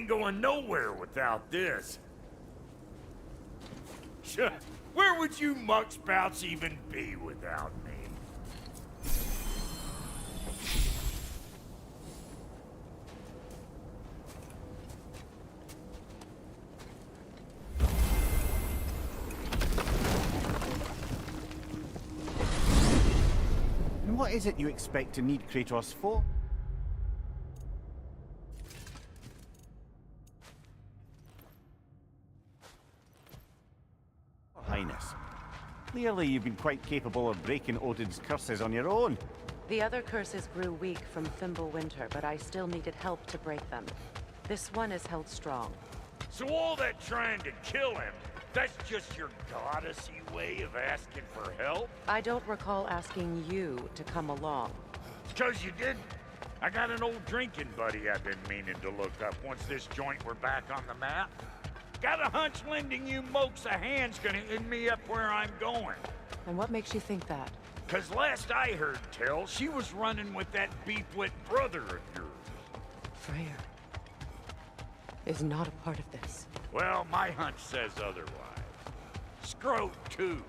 ain't going nowhere without this. Sure, where would you muckspouts even be without me? And what is it you expect to need Kratos for? Highness. Clearly you've been quite capable of breaking Odin's curses on your own. The other curses grew weak from Fimbulwinter, but I still needed help to break them. This one is held strong. So all that trying to kill him, that's just your goddessy way of asking for help? I don't recall asking you to come along. It's 'cause you did. I got an old drinking buddy I've been meaning to look up once this joint were back on the map. Got a hunch lending you mokes a hand's gonna end me up where I'm going. And what makes you think that? 'Cause last I heard tell, she was running with that beefwit brother of yours. Freyr is not a part of this. Well, my hunch says otherwise. Scrote, too.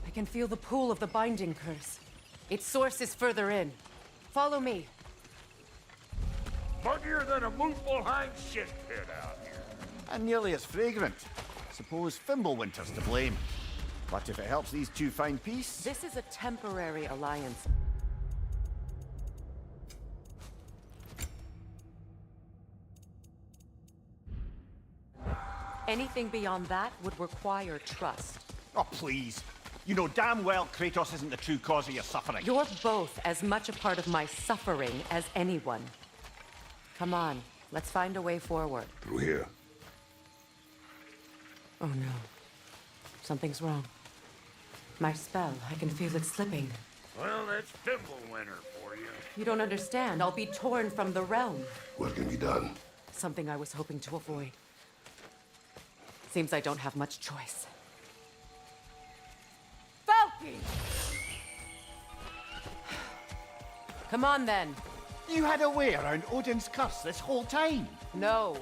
I can feel the pull of the binding curse. Its source is further in. Follow me. Muggier than a Muspelheim shit pit out here. And nearly as fragrant. Suppose Fimbulwinter's to blame. But if it helps these two find peace... This is a temporary alliance. Anything beyond that would require trust. Oh, please. You know damn well Kratos isn't the true cause of your suffering. You're both as much a part of my suffering as anyone. Come on, let's find a way forward. Through here. Oh no. Something's wrong. My spell, I can feel it slipping. Well, that's Fimbulwinter for you. You don't understand. I'll be torn from the realm. What can be done? Something I was hoping to avoid. Seems I don't have much choice. Falky! Come on then. You had a way around Odin's curse this whole time. No.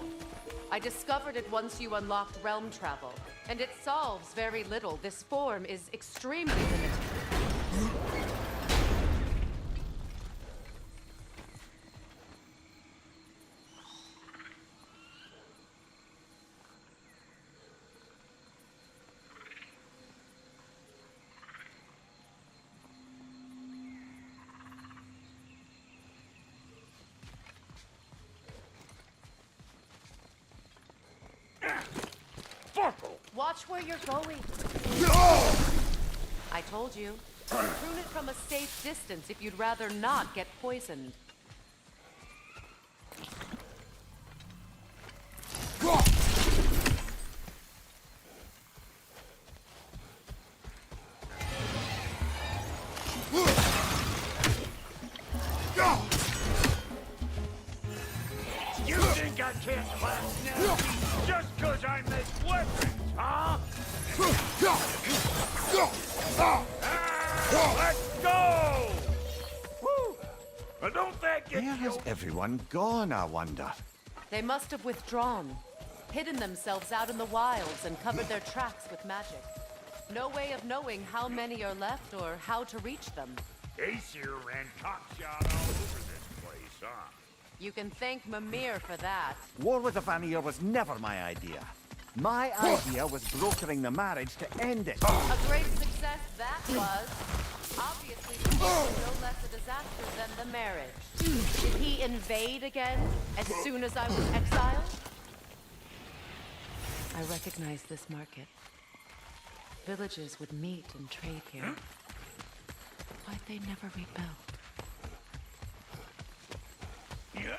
I discovered it once you unlocked realm travel. And it solves very little. This form is extremely limited. Watch where you're going. I told you. Prune it from a safe distance if you'd rather not get poisoned. You think I can't class now just 'cause I make weapons, huh? Let's go! Woo! But don't that get Where has you? everyone gone, I wonder? They must have withdrawn, hidden themselves out in the wilds and covered their tracks with magic. No way of knowing how many are left or how to reach them. Aesir ran cockshot all over this place, huh? You can thank Mimir for that. War with the Vanir was never my idea. My idea was brokering the marriage to end it. A great success that was. Obviously, this was no less a disaster than the marriage. Did he invade again as soon as I was exiled? I recognize this market. Villages would meet and trade here. Why'd they never rebuild? Yeah.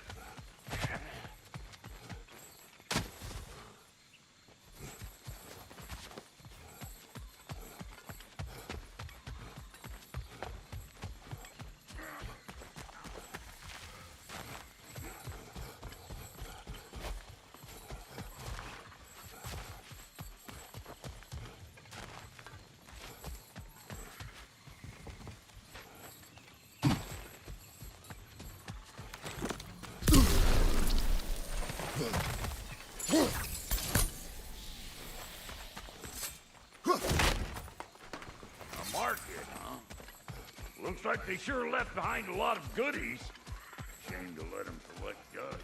Looks like they sure left behind a lot of goodies. Shame to let them collect dust.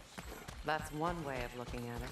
That's one way of looking at it.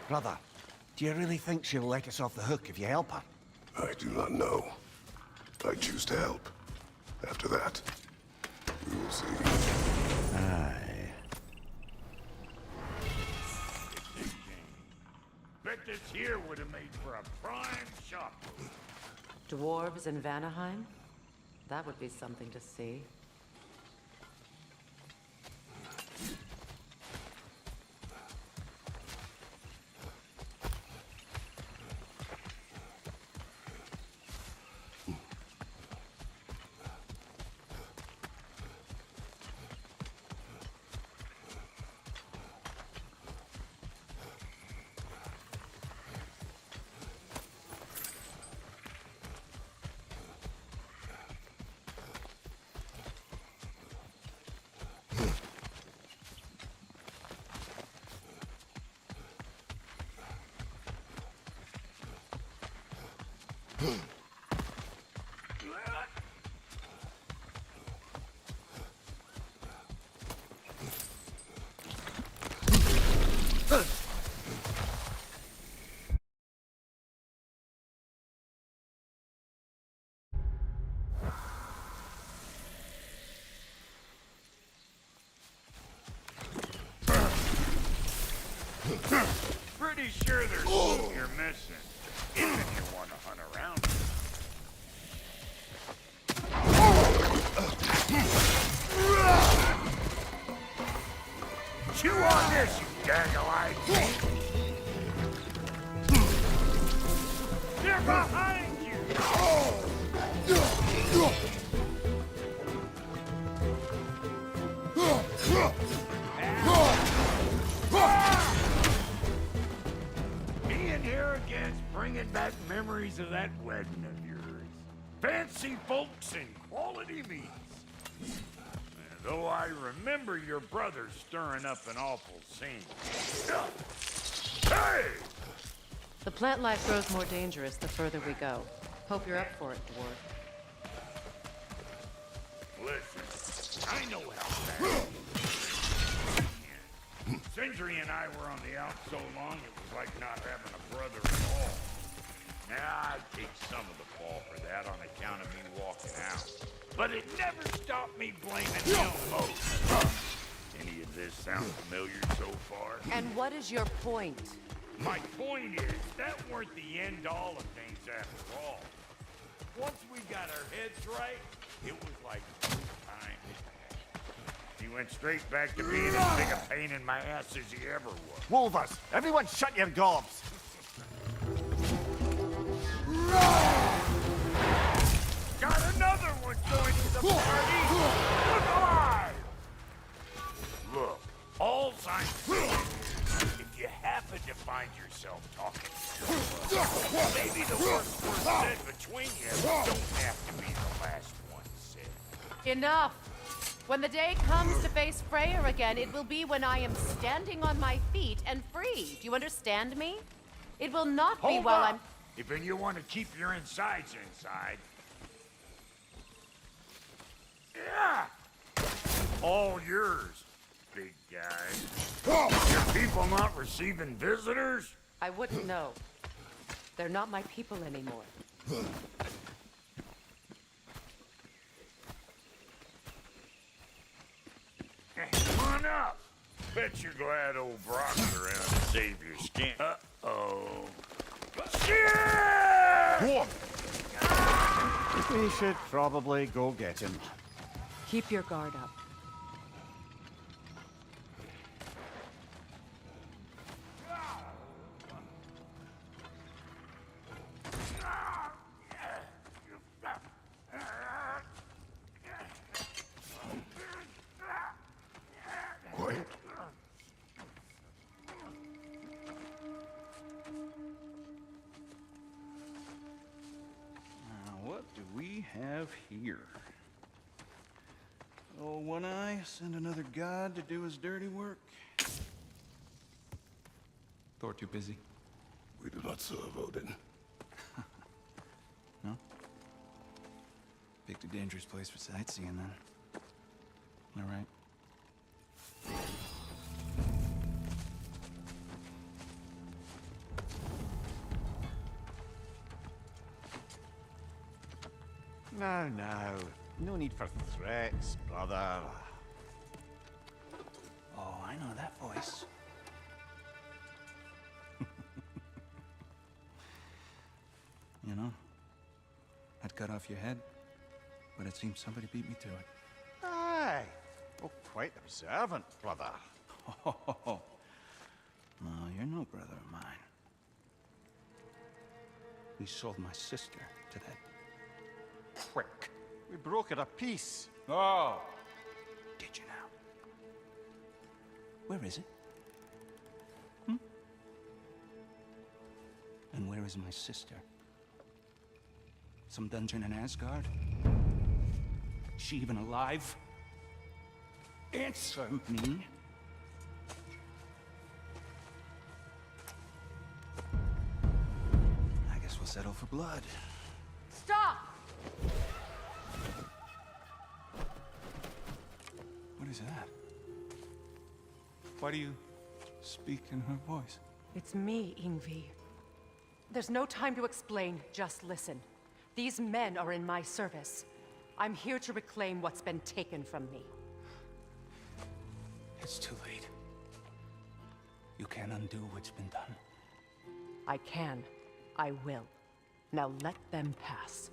Brother, do you really think she'll let us off the hook if you help her? I do not know. I choose to help. After that, we will see. Aye. Bet this here would have made for a prime shop. Dwarves in Vanaheim? That would be something to see. Pretty sure there's something you're missing. Even if you want to hunt around. Chew on this, you gaggle-eyed thing. They're behind you! Being here again's bringing back memories of that wedding of yours. Fancy folks and quality meats. Though I remember your brother stirring up an awful scene. Hey! The plant life grows more dangerous the further we go. Hope you're up for it, dwarf. Listen, I know how bad. Sindri and I were on the out so long, it was like not having a brother at all. Now, I take some of the fall for that on account of me walking out. But it never stopped me blaming him most. Any of this sound familiar so far? And what is your point? My point is, that weren't the end-all of things after all. Once we got our heads right, it was like time. He went straight back to being as big a pain in my ass as he ever was. Wolvers, everyone shut your gobs! Got another one joining the party! Look alive! Look, all I'm saying is, if you happen to find yourself talking to someone, maybe the worst word said between you don't have to be the last one said. Enough! When the day comes to face Freyr again, it will be when I am standing on my feet and free. Do you understand me? It will not be Hold while up. I'm... If you want to keep your insides inside. Yeah! All yours, big guy. Your people not receiving visitors? I wouldn't know. They're not my people anymore. Come on up. Bet you're glad old Brock's around to save your skin. Uh-oh. Shit! What? We should probably go get him. Keep your guard up. Quiet. What do we have here? Oh, One Eye, send another god to do his dirty work. Thor too busy? We do not serve Odin. No? Picked a dangerous place for sightseeing, then. All right. Now, now. No need for threats, brother. Oh, I know that voice. You know, I'd cut off your head, but it seems somebody beat me to it. Aye. Oh, quite observant, brother. Oh, no, you're no brother of mine. We sold my sister to that prick. We brokered a peace. Oh! Did you now? Where is it? And where is my sister? Some dungeon in Asgard? She even alive? Answer me. I guess we'll settle for blood. Stop! What is that? Why do you speak in her voice? It's me, Ingvi. There's no time to explain, just listen. These men are in my service. I'm here to reclaim what's been taken from me. It's too late. You can't undo what's been done. I can. I will. Now let them pass.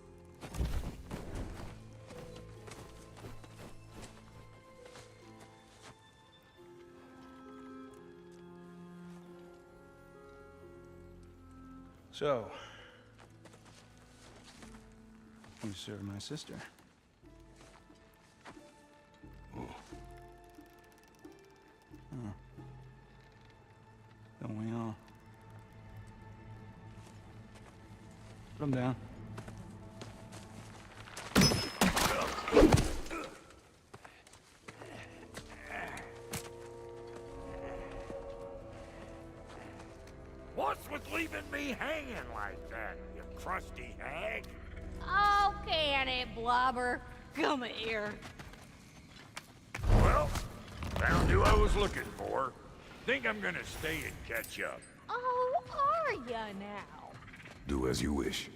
So, you serve my sister. Oh. Don't we all? Put him down. What's with leaving me hanging like that, you crusty hag? Oh, can it, Blobber? Come here. Well, found who I was looking for. Think I'm gonna stay and catch up. Oh, are ya now? Do as you wish.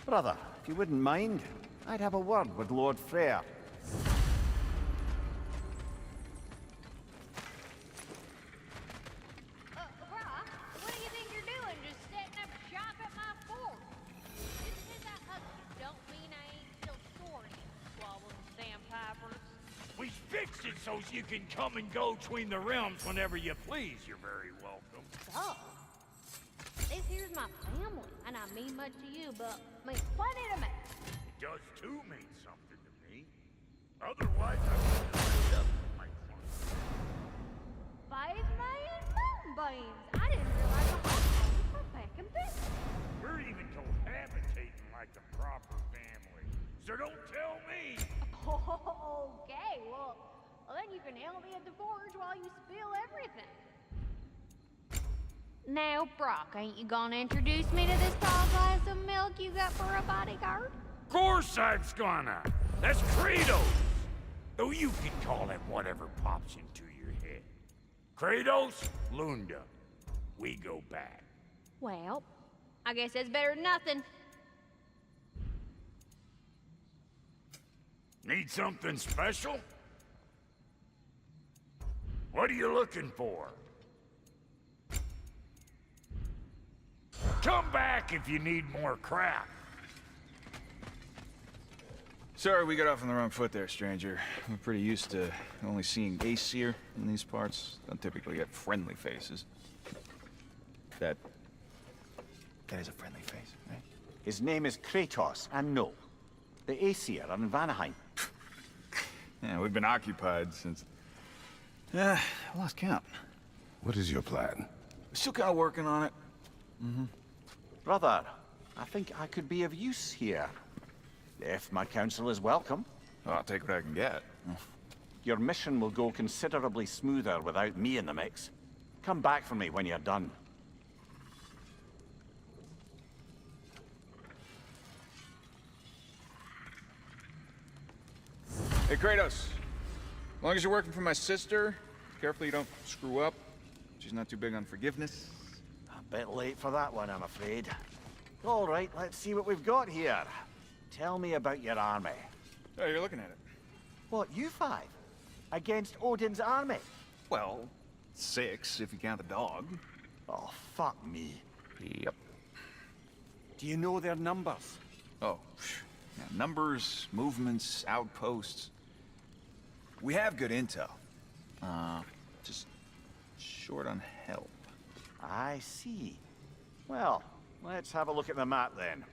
Brother, if you wouldn't mind, I'd have a word with Lord Freyr. Brock, what do you think you're doing? Just setting up shop at my fort? Just 'cause I hugged you don't mean I ain't still sorting, swallowing sandpipers. We fixed it so you can come and go between the realms whenever you please. You're very welcome. So, this here's my family, and I mean much to you, but means plenty to me. It does too mean something to me. Otherwise, I would have ended up with my fun. 5 million moonbeams. I didn't realize the hospitals were back in business. We're even cohabitating like a proper family. So don't tell me. Okay, well, then you can help me at the forge while you spill everything. Now, Brock, ain't you gonna introduce me to this tall glass of milk you got for a bodyguard? Of course I'm gonna. That's Kratos. Though you can call him whatever pops into your head. Kratos, Lunda. We go back. Well, I guess that's better than nothing. Need something special? What are you looking for? Come back if you need more crap. Sorry we got off on the wrong foot there, stranger. We're pretty used to only seeing Aesir in these parts. Don't typically get friendly faces. That is a friendly face, right? His name is Kratos, and no, the Aesir are in Vanaheim. Yeah, we've been occupied since... I lost count. What is your plan? Still kind of working on it. Brother, I think I could be of use here. If my counsel is welcome. Oh, I'll take what I can get. Your mission will go considerably smoother without me in the mix. Come back for me when you're done. Hey, Kratos. As long as you're working for my sister, careful you don't screw up. She's not too big on forgiveness. A bit late for that one, I'm afraid. All right, let's see what we've got here. Tell me about your army. Oh, you're looking at it. What, you five? Against Odin's army? Well, 6 if you count the dog. Oh, fuck me. Yep. Do you know their numbers? Oh, yeah, numbers, movements, outposts. We have good intel. Just short on help. I see. Well, let's have a look at the map then.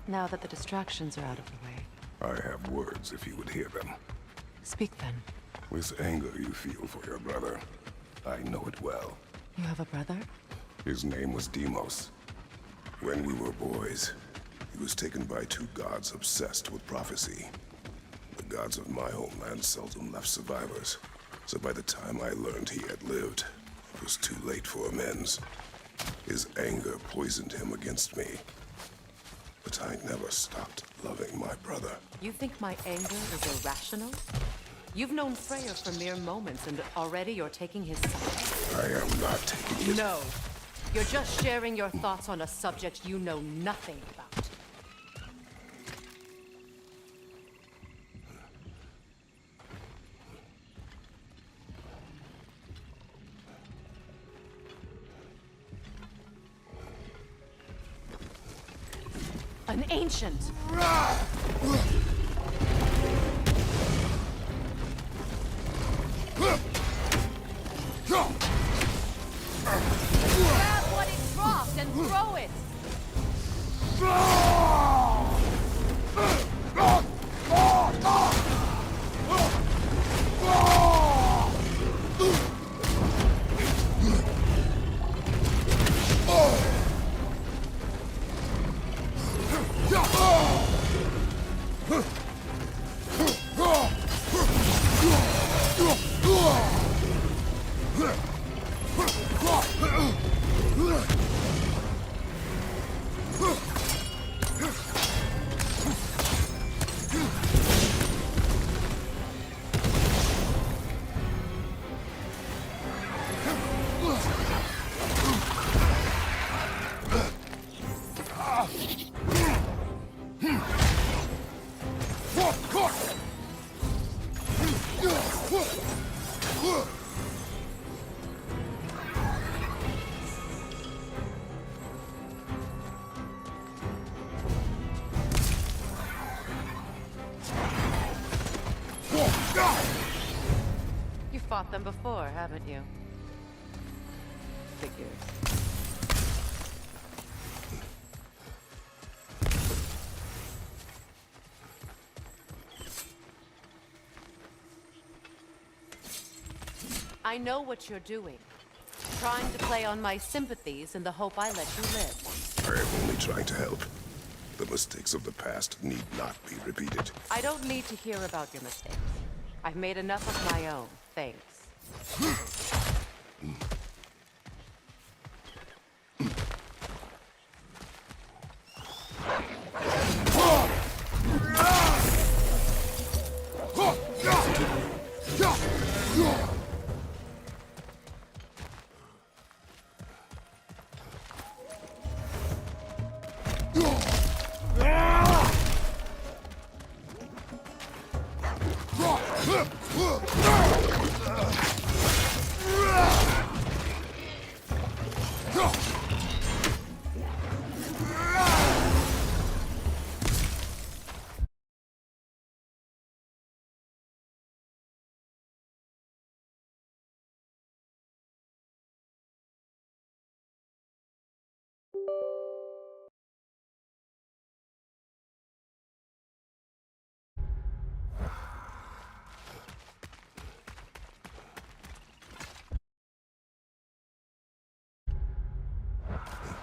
Now that the distractions are out of the way. I have words if you would hear them. Speak then. This anger you feel for your brother, I know it well. You have a brother? His name was Deimos. When we were boys, he was taken by two gods obsessed with prophecy. The gods of my homeland seldom left survivors, so by the time I learned he had lived, it was too late for amends. His anger poisoned him against me. But I never stopped loving my brother. You think my anger is irrational? You've known Freyr for mere moments, and already you're taking his side. I am not taking his... No. You're just sharing your thoughts on a subject you know nothing about. An ancient! Grab what it dropped and throw it! You fought them before, haven't you? Figures. I know what you're doing. Trying to play on my sympathies in the hope I let you live. I am only trying to help. The mistakes of the past need not be repeated. I don't need to hear about your mistakes. I've made enough of my own, thanks.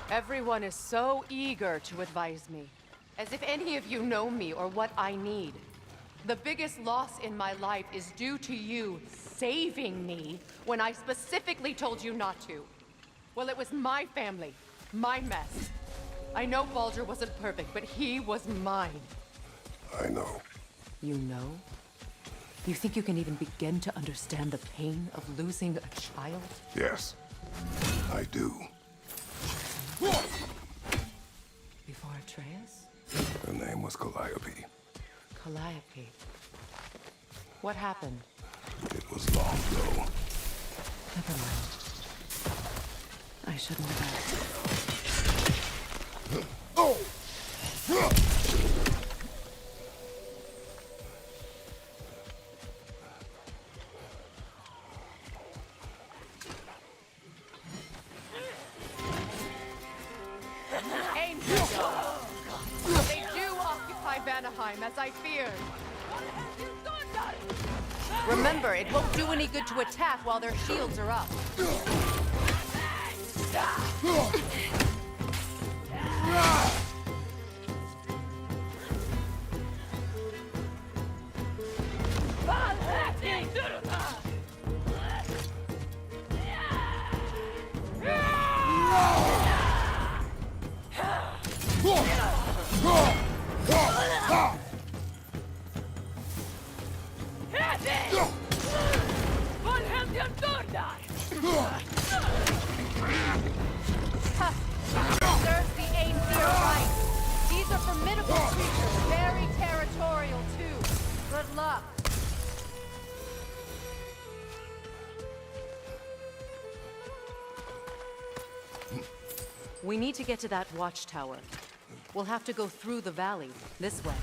Everyone is so eager to advise me, as if any of you know me or what I need. The biggest loss in my life is due to you saving me when I specifically told you not to. Well, it was my family, my mess. I know Baldur wasn't perfect, but he was mine. I know. You know? You think you can even begin to understand the pain of losing a child? Yes, I do. Before Atreus? Her name was Calliope. Calliope. What happened? It was long ago. Never mind. I shouldn't have asked. Oh! Angel! They do time, as I feared. Remember, it won't do any good to attack while their shields are up. Serves the AMD right. These are formidable creatures, very territorial too. Good luck. We need to get to that watchtower. We'll have to go through the valley, this way.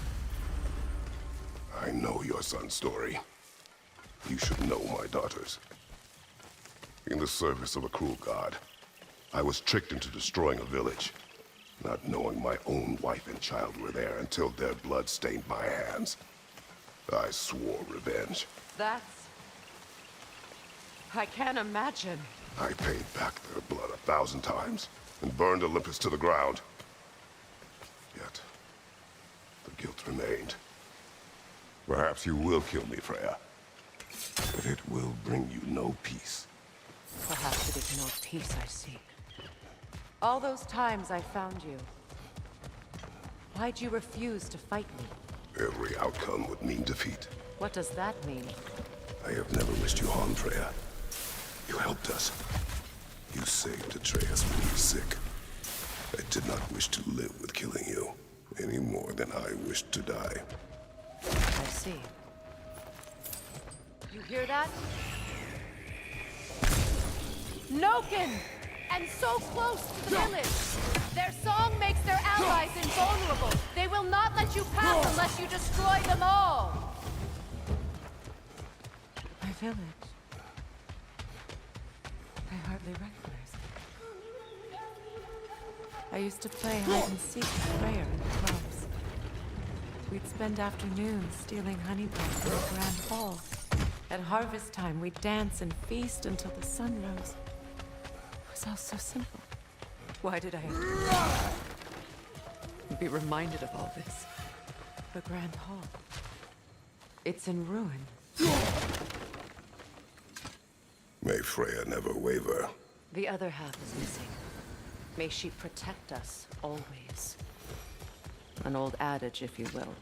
I know your son's story. You should know my daughter's. In the service of a cruel god, I was tricked into destroying a village, not knowing my own wife and child were there until their blood stained my hands. I swore revenge. That's... I can't imagine. I paid back their blood 1,000 times and burned Olympus to the ground. Yet, the guilt remained. Perhaps you will kill me, Freya, but it will bring you no peace. Perhaps it is no peace I seek. All those times I found you, why'd you refuse to fight me? Every outcome would mean defeat. What does that mean? I have never wished you harm, Freya. You helped us. You saved Atreus when he was sick. I did not wish to live with killing you, any more than I wished to die. I see. You hear that? Noken! And so close to the village! Their song makes their allies invulnerable! They will not let you pass unless you destroy them all! My village. I hardly recognize it. I used to play hide and seek with Freya in the clubs. We'd spend afternoons stealing honey pots in the grand hall. At harvest time, we'd dance and feast until the sun rose. It was all so simple. Why did I have to be reminded of all this? The grand hall. It's in ruin. May Freya never waver. The other half is missing. May she protect us, always. An old adage, if you will.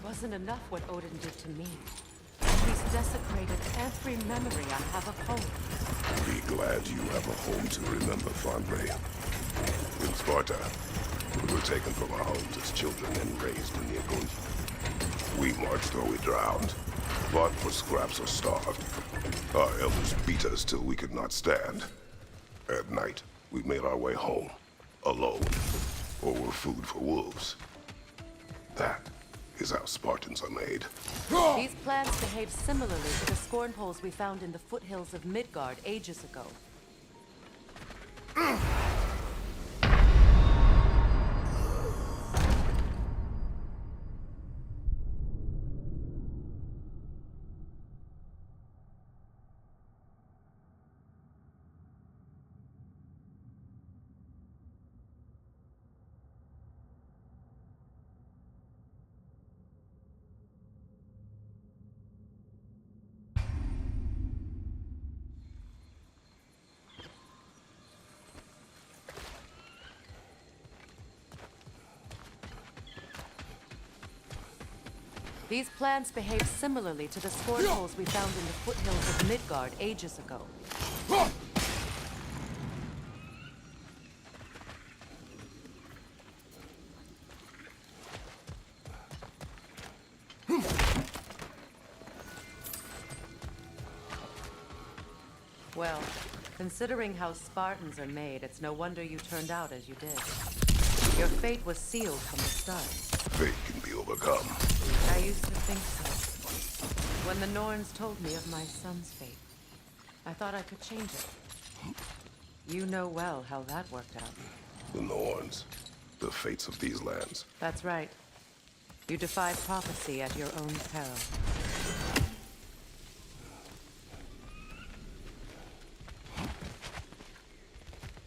Wasn't enough what Odin did to me. He's desecrated every memory I have of home. Be glad you have a home to remember, Fandre. In Sparta, we were taken from our homes as children and raised in the Agunj. We marched or we drowned, fought for scraps or starved. Our elders beat us till we could not stand. At night, We made our way home, alone, or were food for wolves. That is how Spartans are made. These plants behave similarly to the scorn holes we found in the foothills of Midgard ages ago. These plants behave similarly to the scorn holes we found in the foothills of Midgard ages ago. Well, considering how Spartans are made, it's no wonder you turned out as you did. Your fate was sealed from the start. Fate can be overcome. I used to think so. When the Norns told me of my son's fate, I thought I could change it. You know well how that worked out. The Norns, the fates of these lands. That's right. You defy prophecy at your own peril.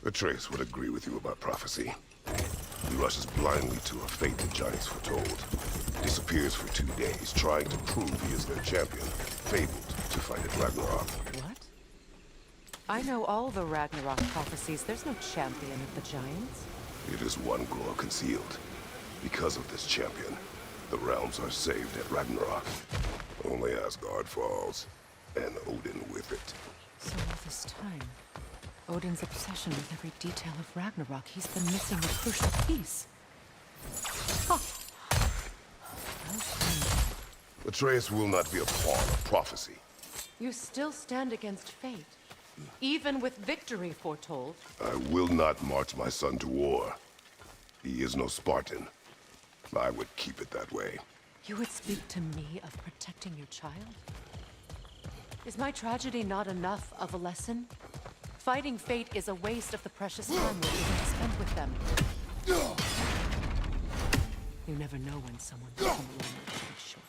Atreus would agree with you about prophecy. He rushes blindly to a fate the giants foretold. Disappears for 2 days, trying to prove he is their champion. Fabled to fight at Ragnarok. What? I know all the Ragnarok prophecies. There's no champion of the giants. It is one glow concealed. Because of this champion, the realms are saved at Ragnarok. Only Asgard falls, and Odin with it. So all this time, Odin's obsession with every detail of Ragnarok, he's been missing a crucial piece. Huh. Atreus will not be a pawn of prophecy. You still stand against fate, even with victory foretold. I will not march my son to war. He is no Spartan. I would keep it that way. You would speak to me of protecting your child? Is my tragedy not enough of a lesson? Fighting fate is a waste of the precious time we're given to spend with them. You never know when someone will come along and cut it short.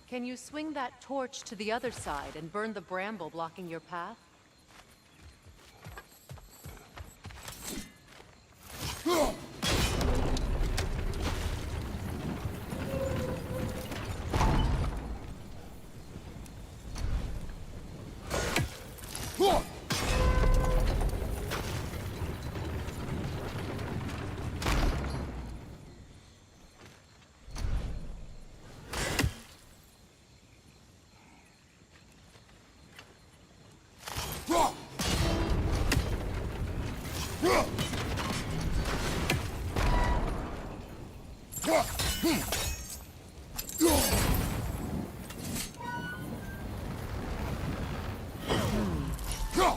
Can you swing that torch to the other side and burn the bramble blocking your path?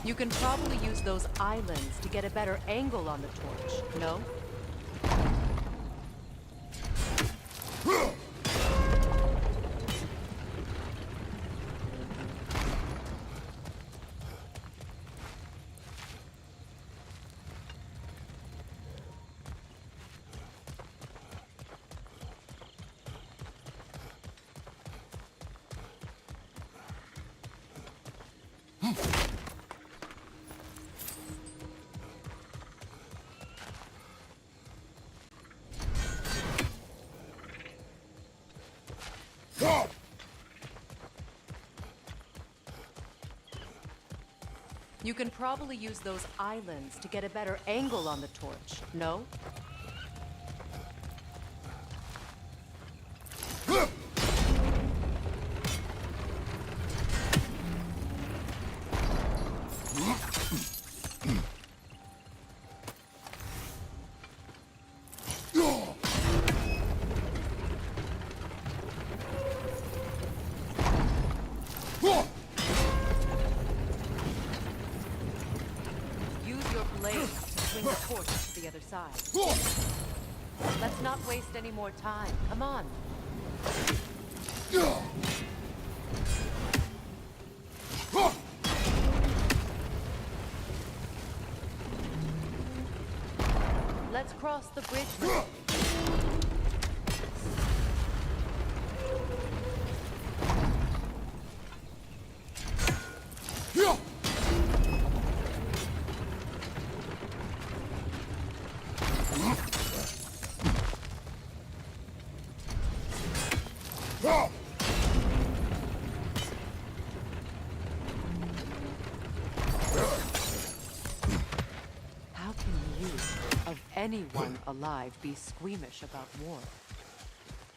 You can probably use those islands to get a better angle on the torch, no? You can probably use those islands to get a better angle on the torch, no? To the other side. Let's not waste any more time. Come on. Let's cross the bridge now. Anyone alive be squeamish about war?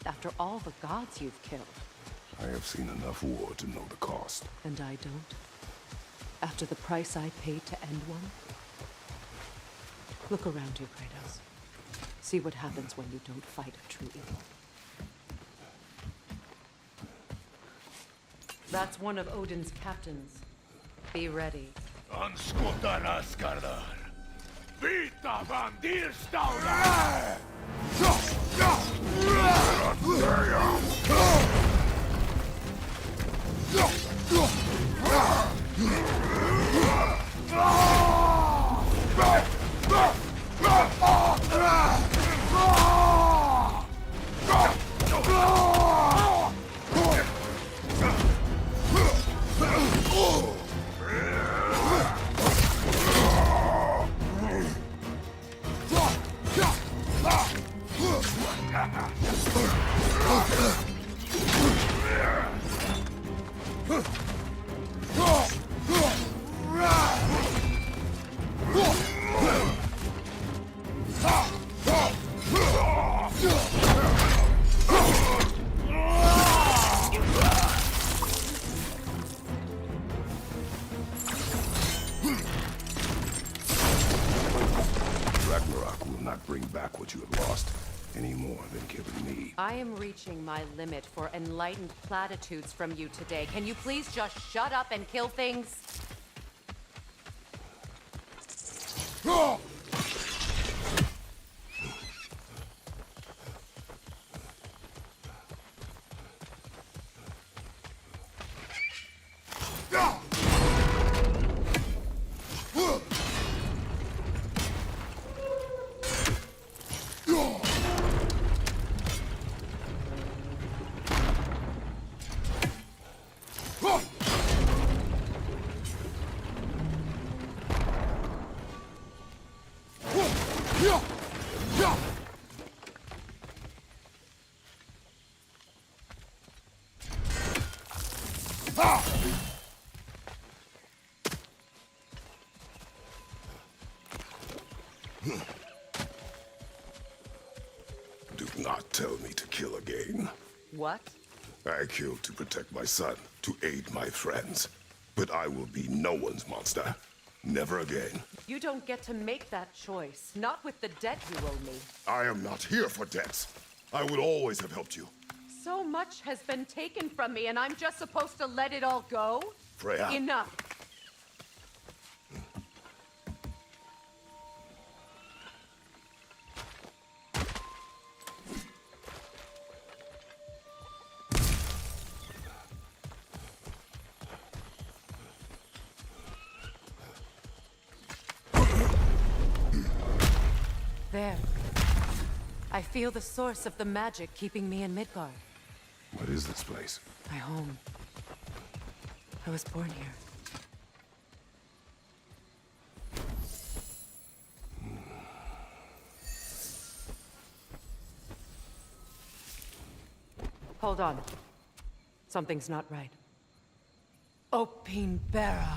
After all the gods you've killed. I have seen enough war to know the cost. And I don't? After the price I paid to end one? Look around you, Kratos. See what happens when you don't fight a true evil. That's one of Odin's captains. Be ready. Anskuta skardar. Vita vandir staurar! Ragnarok will not bring back what you have lost, any more than killing me. I am reaching my limit for enlightened platitudes from you today. Can you please just shut up and kill things? Do not tell me to kill again. What? I killed to protect my son, to aid my friends. But I will be no one's monster. Never again. You don't get to make that choice. Not with the debt you owe me. I am not here for debts. I would always have helped you. So much has been taken from me, and I'm just supposed to let it all go? Freya. Enough. There. I feel the source of the magic keeping me in Midgard. What is this place? My home. I was born here. Hold on. Something's not right. Opinbera.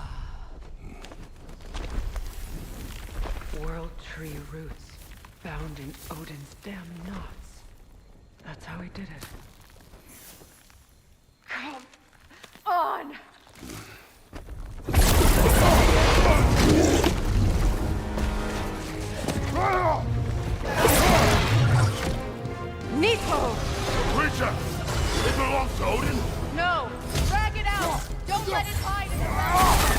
World tree roots found in Odin's damn knots. That's how he did it. Come on! Nepo! Creature! It belongs to Odin? No! Drag it out! Don't let it hide in the ground!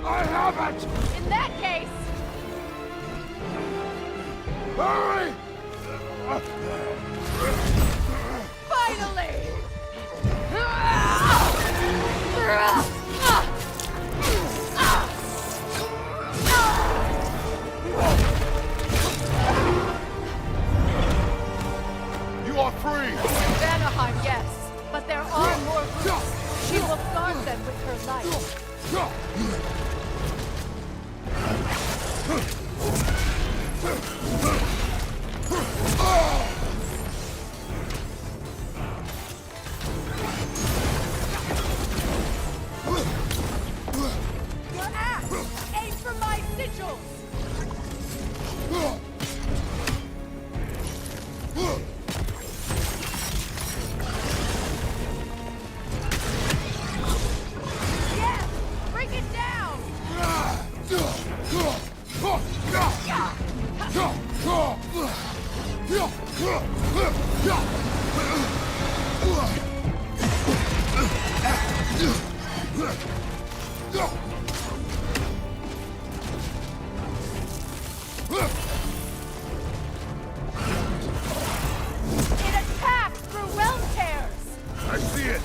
I have it! In that case, Hurry! finally! You are free! Vanaheim, yes, but there are more roots. She will guard them with her life. Your axe! Aim for my sigils! Yes! Bring it down! It attacks through realm tears! I see it!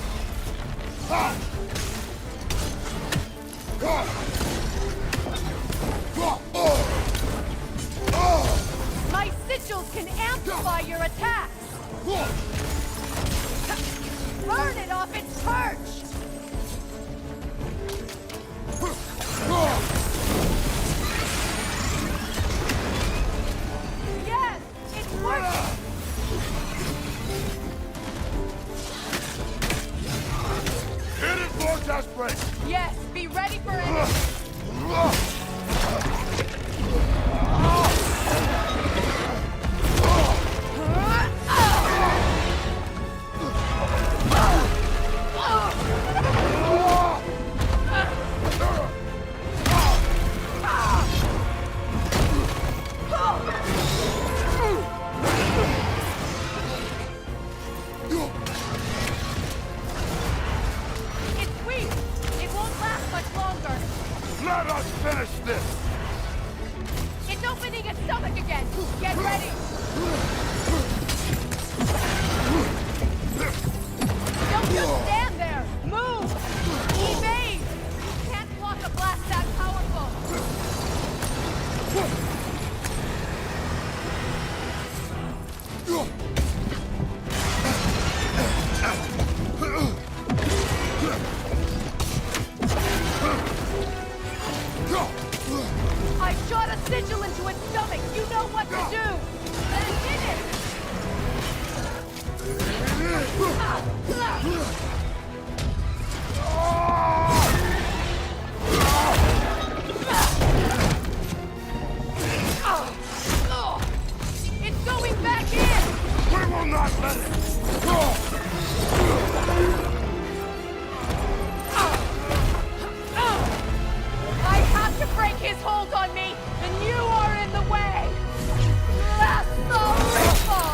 My sigils can amplify your attacks! Burn it off its perch! Yes! It's working! Hit it, Vortex Break! Yes! Be ready for it! It's weak! It won't last much longer! Let us finish this! It's opening its stomach again! Get ready! Don't just stand there! Move! Evade! You can't block a blast that powerful! I shot a sigil into its stomach! You know what to do! Then hit it! It's going back in! We will not let it! I have to break his hold on me, and you are in the way! That's the ripple!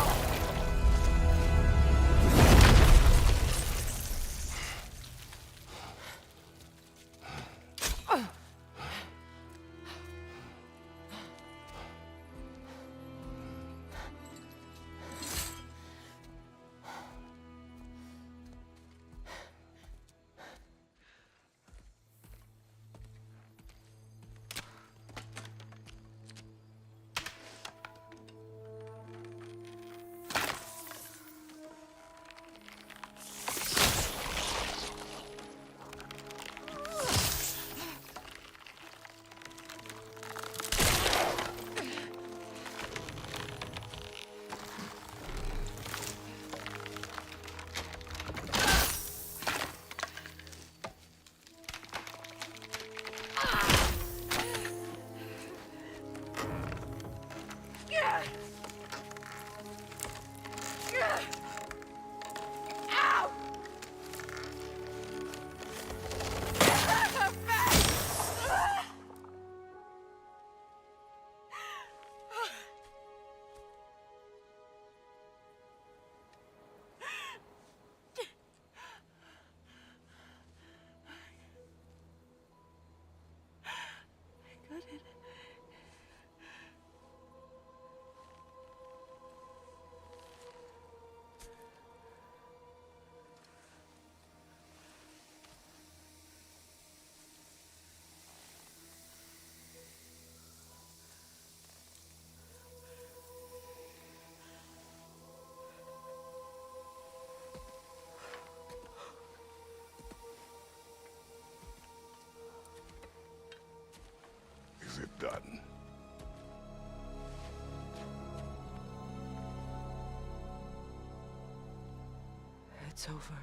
It's over.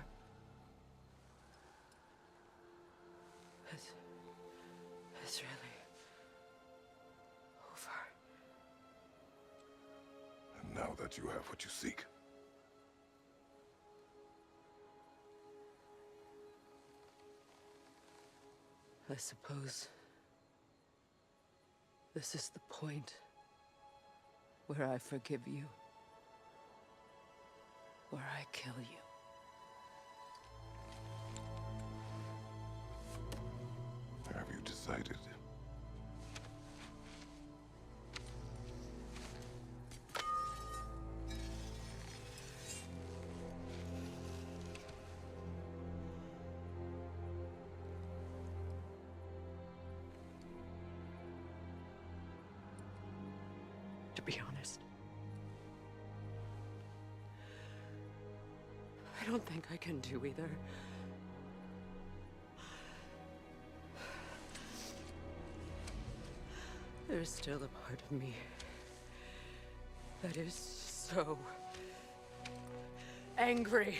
It's really over. And now that you have what you seek, I suppose this is the point where I forgive you, where I kill you. have you decided? To be honest, I don't think I can do either. There's still a part of me that is so angry.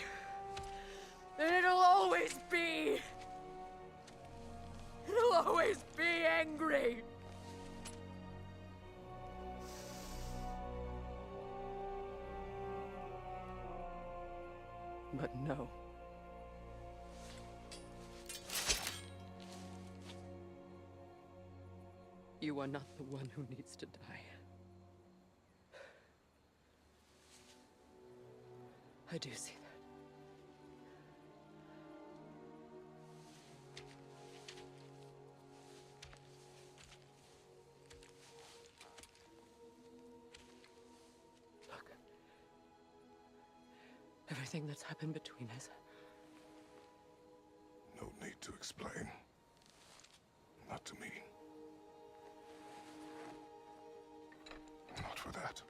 And it'll always be. It'll always be angry. But no. You are not the one who needs to die. I do see that. Look. Everything that's happened between us. No need to explain. Not to me. Not for that.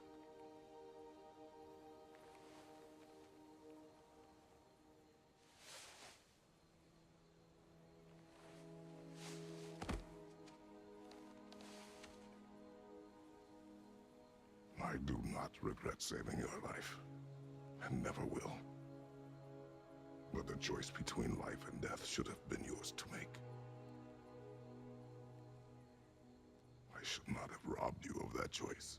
I do not regret saving your life, and never will. But the choice between life and death should have been yours to make. I should not have robbed you of that choice.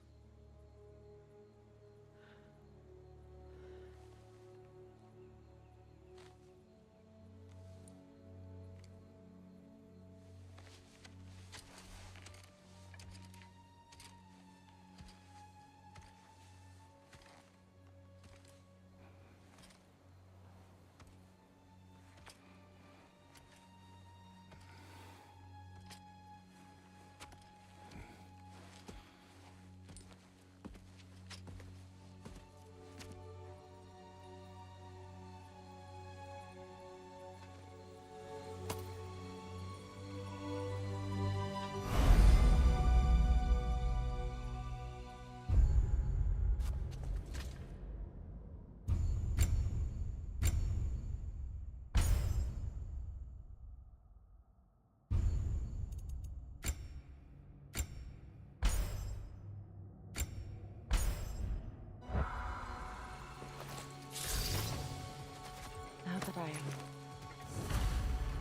Now that I am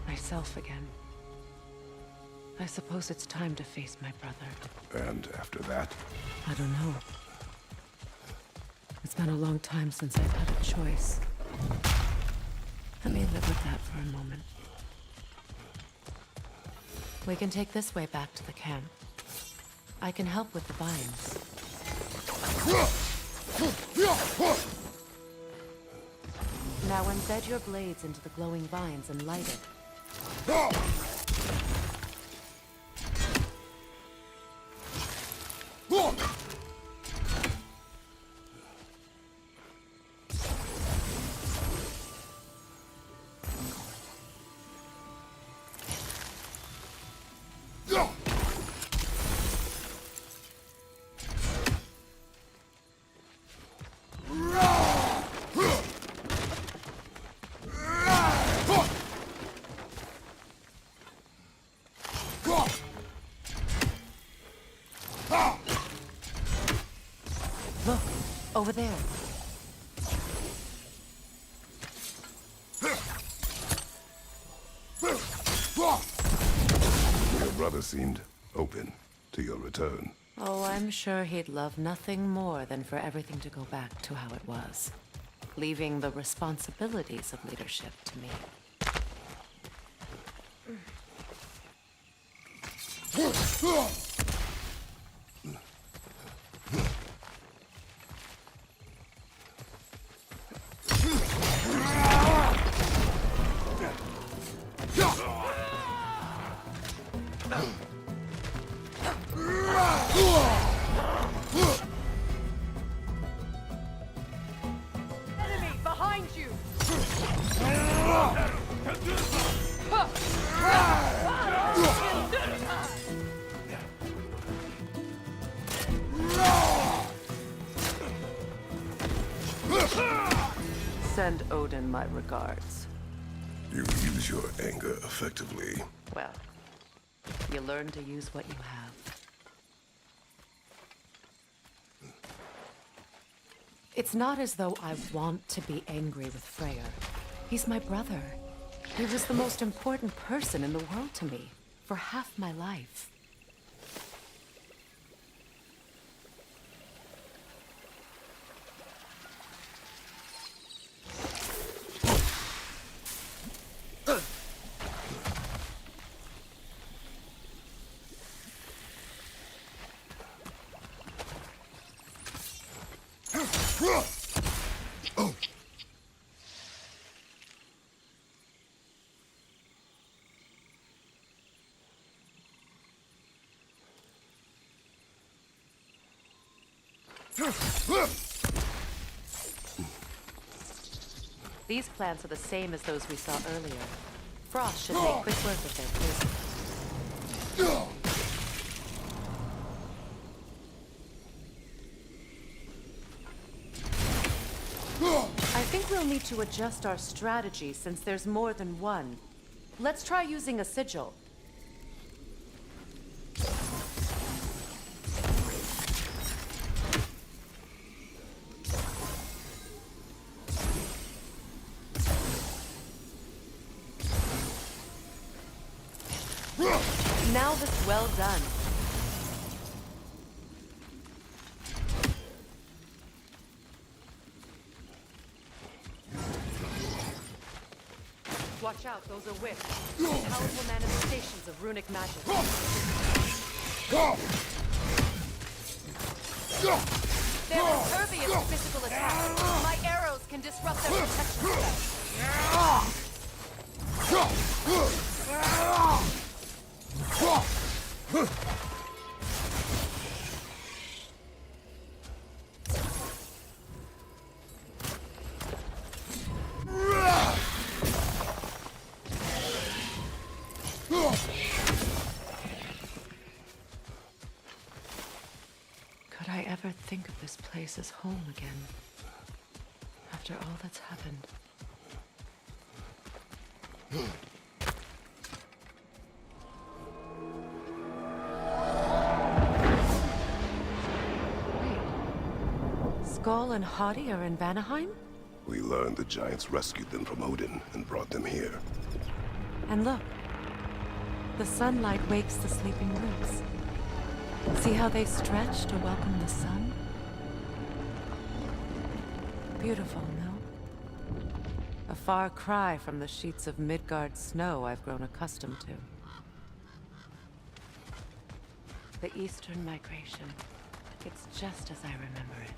myself again, I suppose it's time to face my brother. And after that? I don't know. It's been a long time since I've had a choice. Let me live with that for a moment. We can take this way back to the camp. I can help with the vines. Now embed your blades into the glowing vines and light it. Look, over there. Your brother seemed open to your return. Oh, I'm sure he'd love nothing more than for everything to go back to how it was, leaving the responsibilities of leadership to me. Enemy behind you! Send Odin my regards. You use your anger effectively. Well, you learn to use what you have. It's not as though I want to be angry with Freyr. He's my brother. He was the most important person in the world to me for half my life. These plants are the same as those we saw earlier. Frost should make quick work of their poison. I think we'll need to adjust our strategy since there's more than one. Let's try using a sigil. Now this well done. Watch out, those are whips. Powerful manifestations of runic magic. They're impervious to physical attacks. My arrows can disrupt their protection spell. Could I ever think of this place as home again? After all that's happened. Wait. Skull and Hadi are in Vanaheim? We learned the giants rescued them from Odin and brought them here. And look. The sunlight wakes the sleeping roots. See how they stretch to welcome the sun? Beautiful, no? A far cry from the sheets of Midgard snow I've grown accustomed to. The Eastern Migration. It's just as I remember it.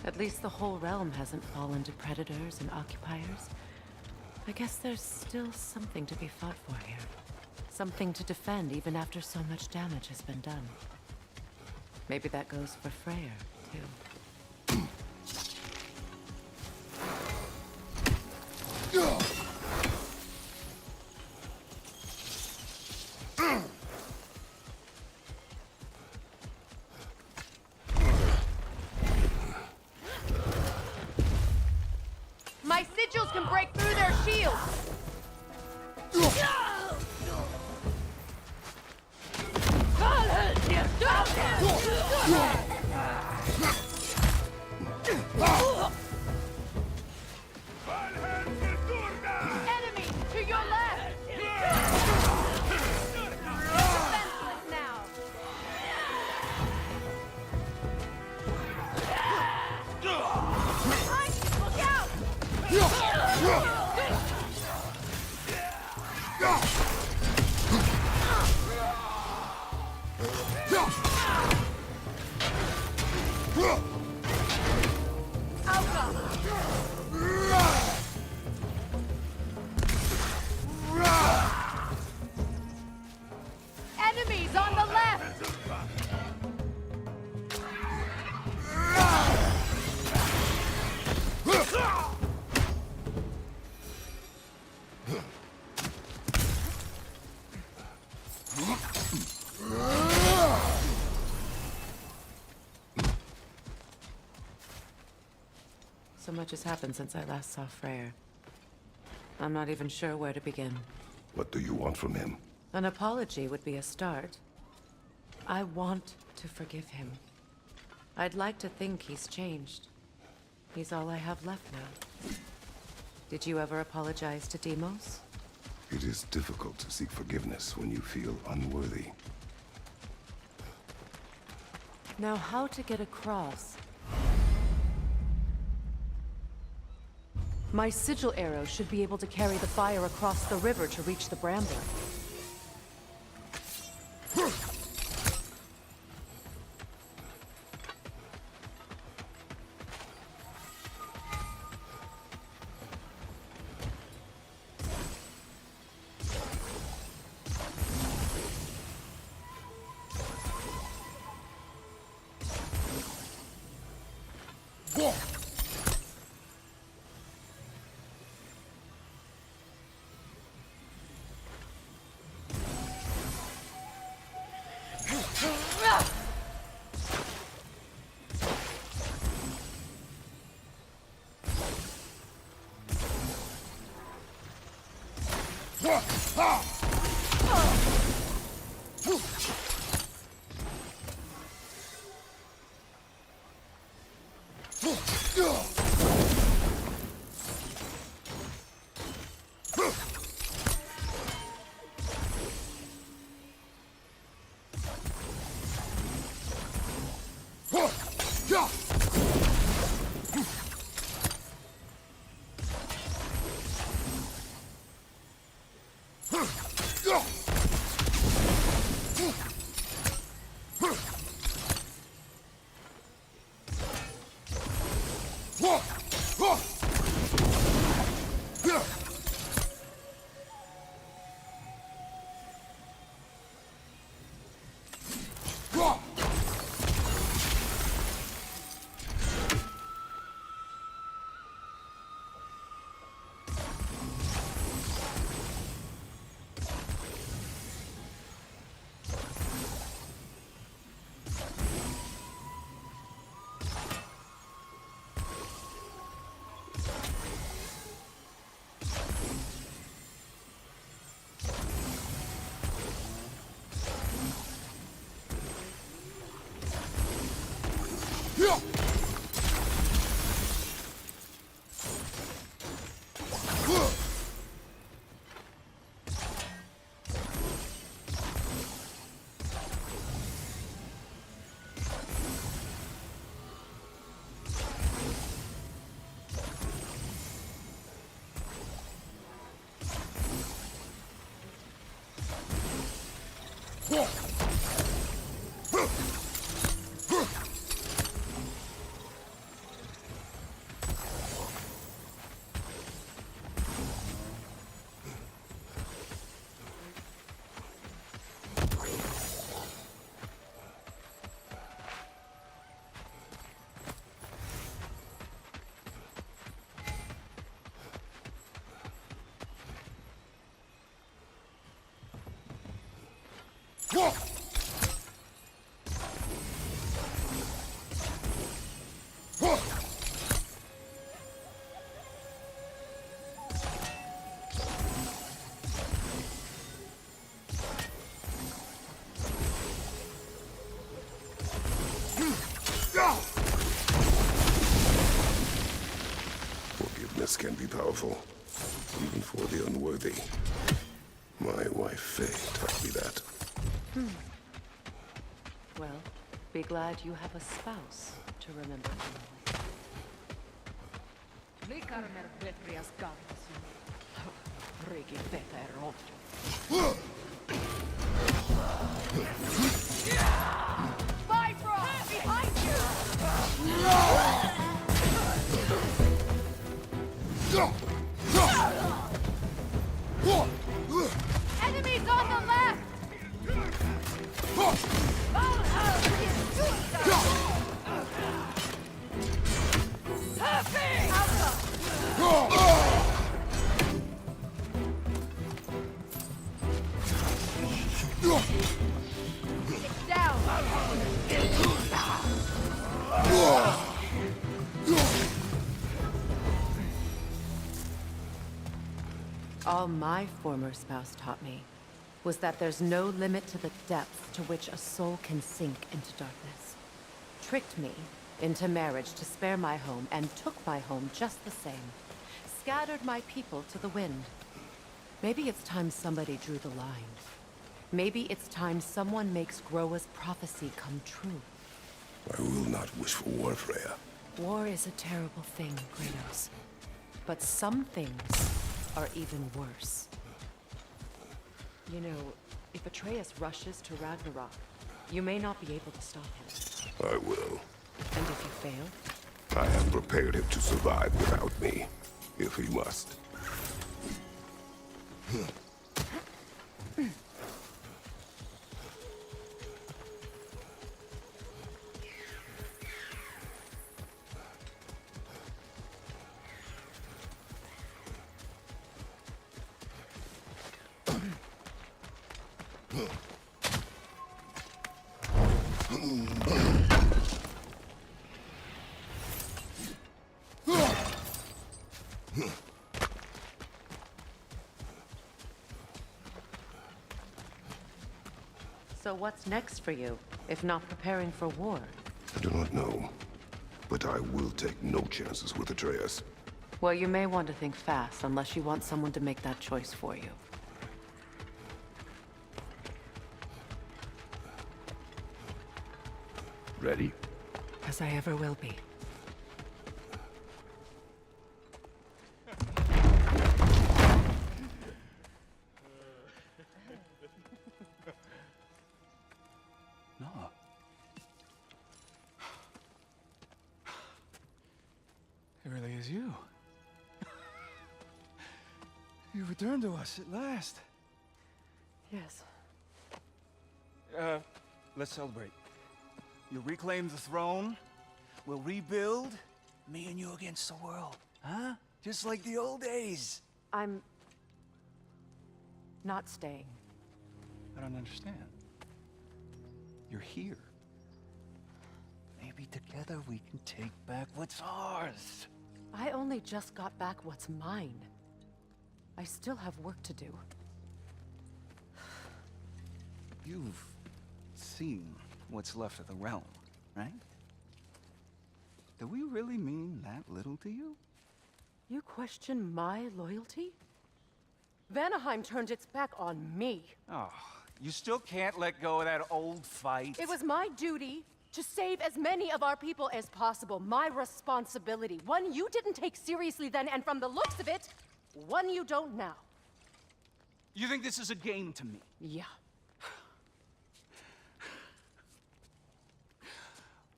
At least the whole realm hasn't fallen to predators and occupiers. I guess there's still something to be fought for here. Something to defend even after so much damage has been done. Maybe that goes for Freyr, too. My sigils can break through their shields! Enemies on the left! So much has happened since I last saw Freyr. I'm not even sure where to begin. What do you want from him? An apology would be a start. I want to forgive him. I'd like to think he's changed. He's all I have left now. Did you ever apologize to Deimos? It is difficult to seek forgiveness when you feel unworthy. Now, how to get across? My sigil arrow should be able to carry the fire across the river to reach the Brambler. Forgiveness can be powerful, even for the unworthy. My wife Faye taught me that. Well, be glad you have a spouse to remember fondly. Likarmer vetrias gautas. Rigi vetero. Bifrost! Behind you! Enemies on the left! Valhalla is suicide! Perfect! Alpha! It's down! All my former spouse taught me was that there's no limit to the depth to which a soul can sink into darkness. Tricked me into marriage to spare my home and took my home just the same. Scattered my people to the wind. Maybe it's time somebody drew the line. Maybe it's time someone makes Groa's prophecy come true. I will not wish for war, Freya. War is a terrible thing, Kratos. But some things are even worse. You know, if Atreus rushes to Ragnarok, you may not be able to stop him. I will. And if you fail? I have prepared him to survive without me, if he must. So what's next for you, if not preparing for war? I do not know, but I will take no chances with Atreus. Well, you may want to think fast, unless you want someone to make that choice for you. Ready? As I ever will be. No. It really is you. You returned to us at last. Yes. Let's celebrate. You reclaim the throne. We'll rebuild. Me and you against the world. Huh? Just like the old days. I'm not staying. I don't understand. You're here. Maybe together we can take back what's ours. I only just got back what's mine. I still have work to do. You've seen what's left of the realm, right? Do we really mean that little to you? You question my loyalty? Vanaheim turned its back on me. Oh, you still can't let go of that old fight? It was my duty to save as many of our people as possible. My responsibility. One you didn't take seriously then, and from the looks of it, one you don't now. You think this is a game to me? Yeah.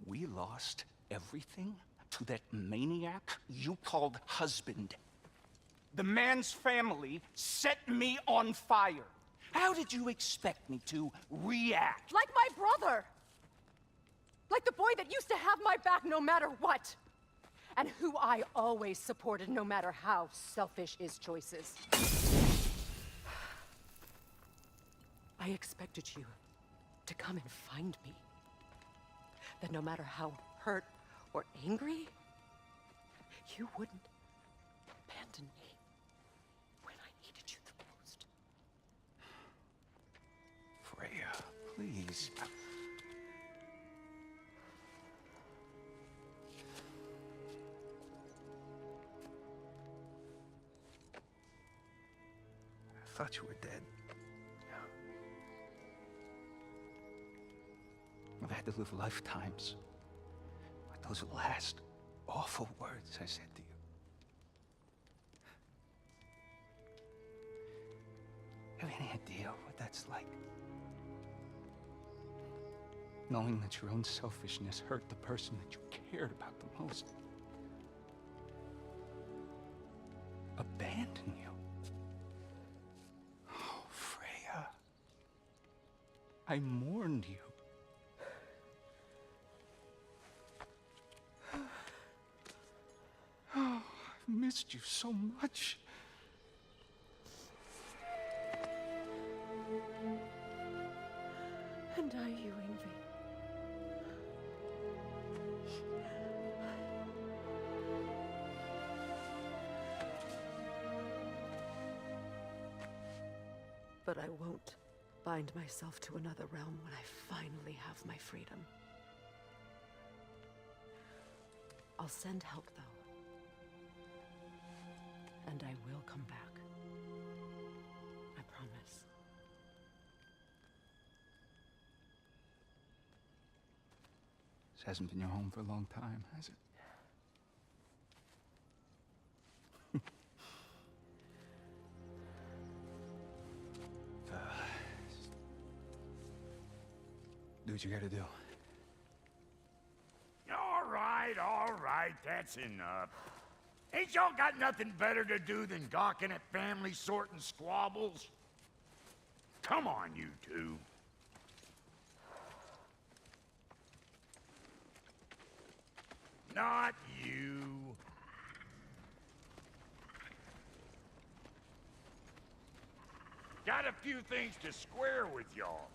We lost everything to that maniac you called husband. The man's family set me on fire. How did you expect me to react? Like my brother! Like the boy that used to have my back no matter what! And who I always supported no matter how selfish his choices. I expected you to come and find me. That no matter how hurt or angry, you wouldn't abandon me when I needed you the most. Freya, please. I thought you were dead. I've had to live lifetimes with those last awful words I said to you. Have any idea what that's like? Knowing that your own selfishness hurt the person that you cared about the most. Abandon you. Oh, Freya. I mourned you. Oh, I've missed you so much. And are you, Ingvi? But I won't bind myself to another realm when I finally have my freedom. I'll send help, though. And I will come back. I promise. This hasn't been your home for a long time, has it? Do what you gotta do. All right, that's enough. Ain't y'all got nothing better to do than gawking at family sorting squabbles? Come on, you two. Not you. Got a few things to square with y'all.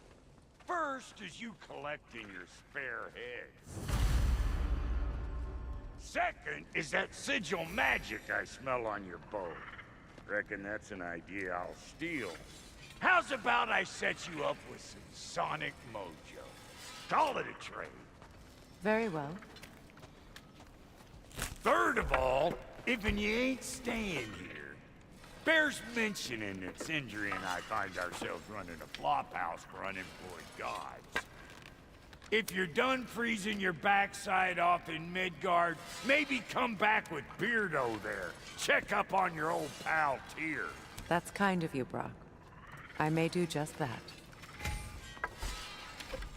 First is you collecting your spare heads. Second is that sigil magic I smell on your bow. Reckon that's an idea I'll steal. How's about I set you up with some sonic mojo? Call it a trade. Very well. Third of all, if you ain't staying here, bears mentioning that Sindri and I find ourselves running a flophouse for unemployed gods. If you're done freezing your backside off in Midgard, maybe come back with Beardo there. Check up on your old pal Tyr. That's kind of you, Brock. I may do just that.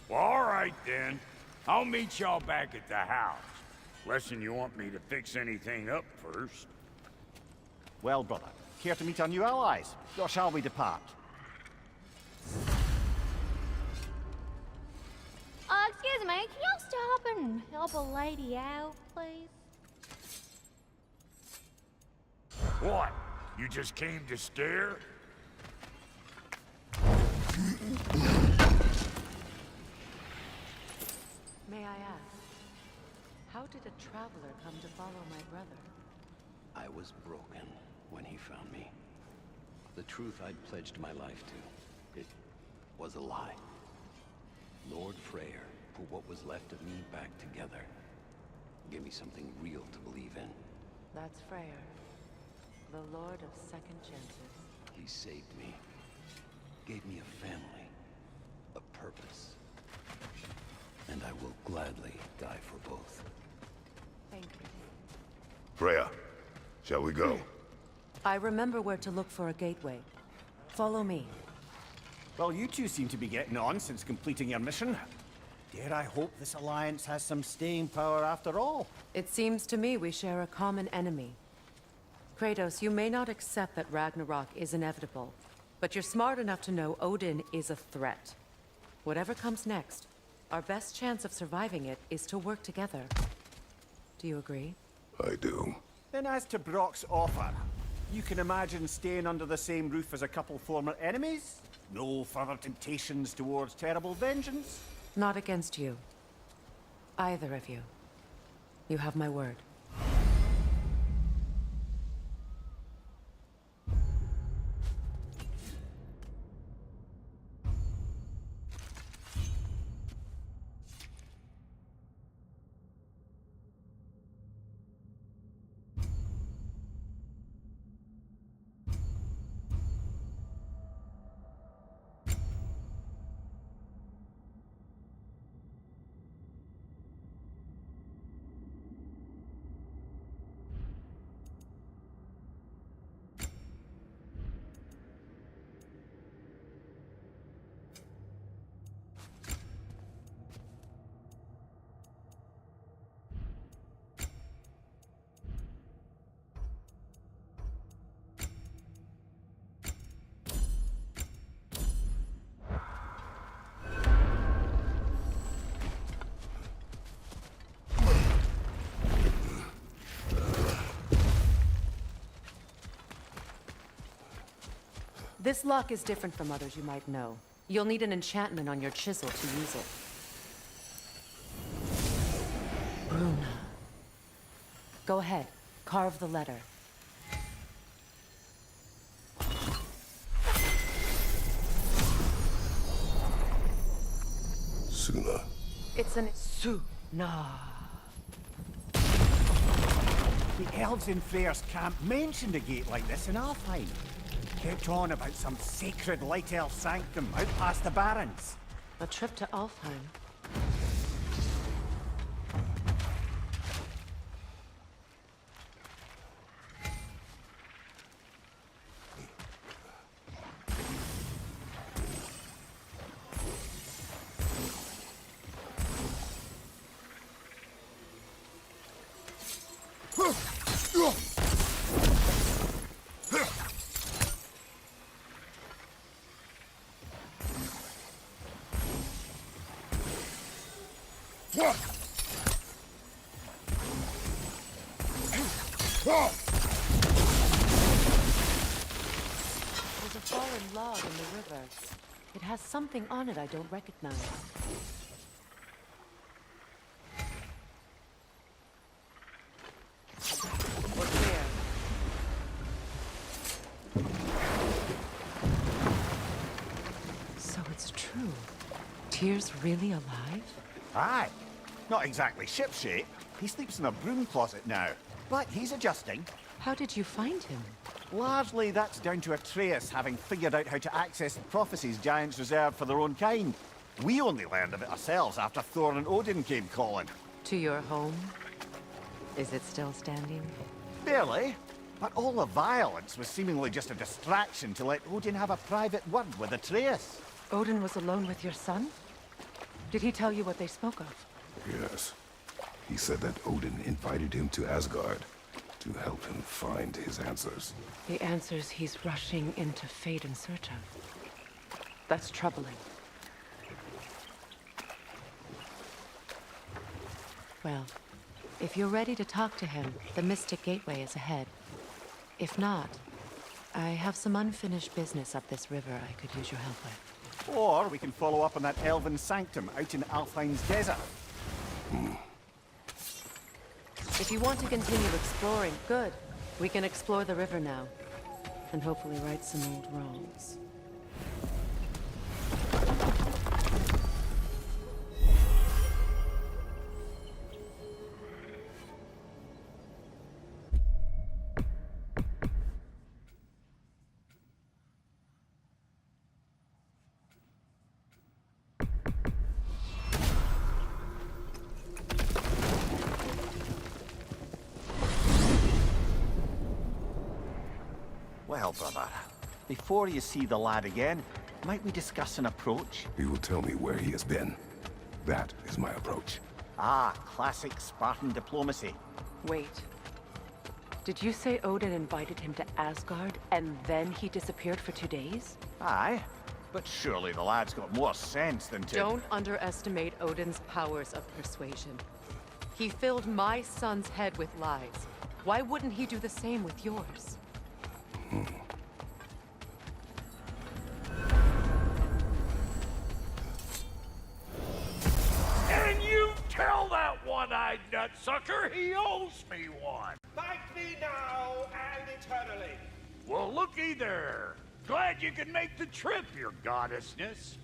Well, all right then. I'll meet y'all back at the house. Lesson you want me to fix anything up first. Well, brother, care to meet our new allies? Or shall we depart? Excuse me, can y'all stop and help a lady out, please? What? You just came to stare? May I ask, how did a traveler come to follow my brother? I was broken when he found me. The truth I'd pledged my life to, it was a lie. Lord Freyr put what was left of me back together. Gave me something real to believe in. That's Freyr, the Lord of Second Chances. He saved me. Gave me a family. A purpose. And I will gladly die for both. Thank you. Freya, shall we go? I remember where to look for a gateway. Follow me. Well, you two seem to be getting on since completing your mission. Dare I hope this alliance has some staying power after all? It seems to me we share a common enemy. Kratos, you may not accept that Ragnarok is inevitable, but you're smart enough to know Odin is a threat. Whatever comes next, our best chance of surviving it is to work together. Do you agree? I do. Then as to Brock's offer, you can imagine staying under the same roof as a couple former enemies? No further temptations towards terrible vengeance? Not against you. Either of you. You have my word. This lock is different from others you might know. You'll need an enchantment on your chisel to use it. Bruna. Go ahead. Carve the letter. Suna. It's an Suna. The elves in Freyr's camp mentioned a gate like this in Alfheim. Kept on about some sacred light elf sanctum out past the barrens. A trip to Alfheim. There's a fallen log in the river. It has something on it I don't recognize. What's there? So it's true. Tyr's really alive? Aye. Not exactly shipshape. He sleeps in a broom closet now. But he's adjusting. How did you find him? Largely, that's down to Atreus having figured out how to access the prophecies giants reserved for their own kind. We only learned of it ourselves after Thor and Odin came calling. To your home? Is it still standing? Barely. But all the violence was seemingly just a distraction to let Odin have a private word with Atreus. Odin was alone with your son? Did he tell you what they spoke of? Yes. He said that Odin invited him to Asgard to help him find his answers. The answers he's rushing into fate in search of. That's troubling. Well, if you're ready to talk to him, the Mystic Gateway is ahead. If not, I have some unfinished business up this river I could use your help with. Or we can follow up on that elven sanctum out in Alfheim's desert. If you want to continue exploring, good. We can explore the river now. And hopefully right some old wrongs. Well, brother, before you see the lad again, might we discuss an approach? He will tell me where he has been. That is my approach. Ah, classic Spartan diplomacy. Wait. Did you say Odin invited him to Asgard, and then he disappeared for 2 days? Aye, but surely the lad's got more sense than to... Don't underestimate Odin's powers of persuasion. He filled my son's head with lies. Why wouldn't he do the same with yours? And you tell that one-eyed nutsucker he owes me one. Thank thee now and eternally. Well, looky there. Glad you can make the trip, your goddessness.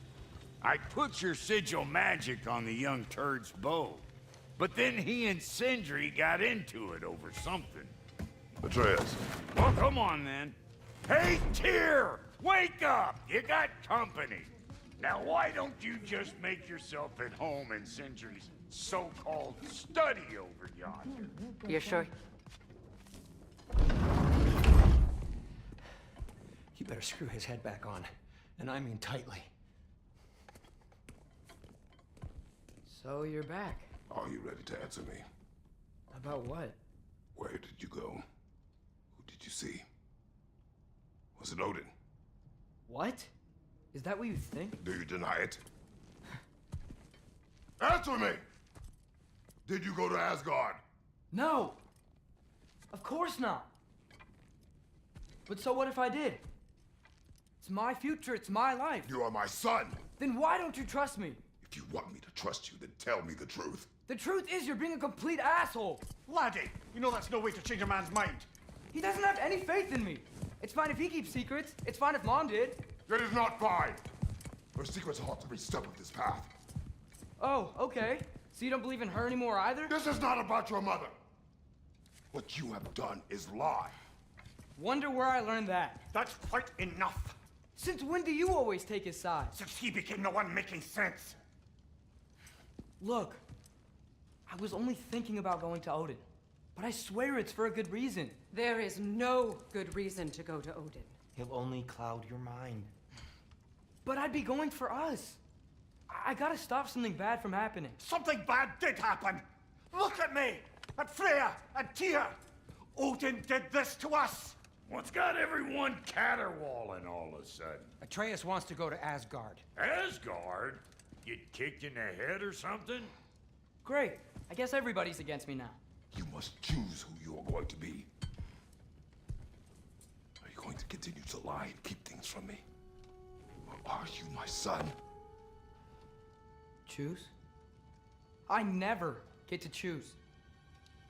I put your sigil magic on the young turd's bow, but then he and Sindri got into it over something. Atreus. Well, come on then. Hey, Tyr! Wake up! You got company. Now, why don't you just make yourself at home in Sindri's so-called study over yonder? You're sure? You better screw his head back on, and I mean tightly. So you're back. Are you ready to answer me? About what? Where did you go? Who did you see? Was it Odin? What? Is that what you think? Do you deny it? Answer me! Did you go to Asgard? No! Of course not! But so what if I did? It's my future, it's my life. You are my son. Then why don't you trust me? If you want me to trust you, then tell me the truth. The truth is you're being a complete asshole. Laddie, you know that's no way to change a man's mind. He doesn't have any faith in me. It's fine if he keeps secrets. It's fine if Mom did. That is not fine. Her secrets ought to be stuck with this path. Oh, okay. So you don't believe in her anymore either? This is not about your mother. What you have done is lie. Wonder where I learned that. That's quite enough. Since when do you always take his side? Since he became the one making sense. Look, I was only thinking about going to Odin. But I swear it's for a good reason. There is no good reason to go to Odin. He'll only cloud your mind. But I'd be going for us. I gotta stop something bad from happening. Something bad did happen. Look at me, at Freya, and Tyr. Odin did this to us. What's got everyone caterwauling all of a sudden? Atreus wants to go to Asgard. Asgard? Get kicked in the head or something? Great. I guess everybody's against me now. You must choose who you are going to be. Are you going to continue to lie and keep things from me? Or are you my son? Choose? I never get to choose.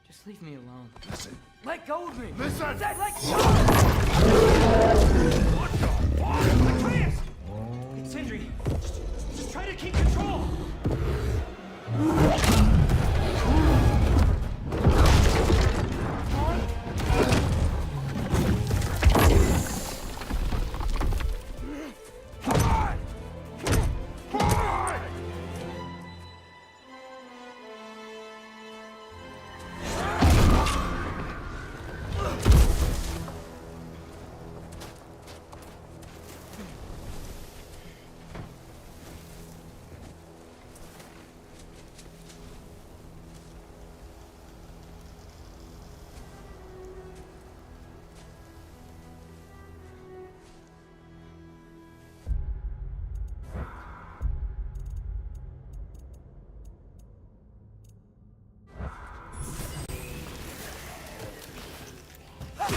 Just leave me alone. Listen. Let go of me! Listen! Dad, let go! What the fuck? Atreus! It's Sindri. Just try to keep control!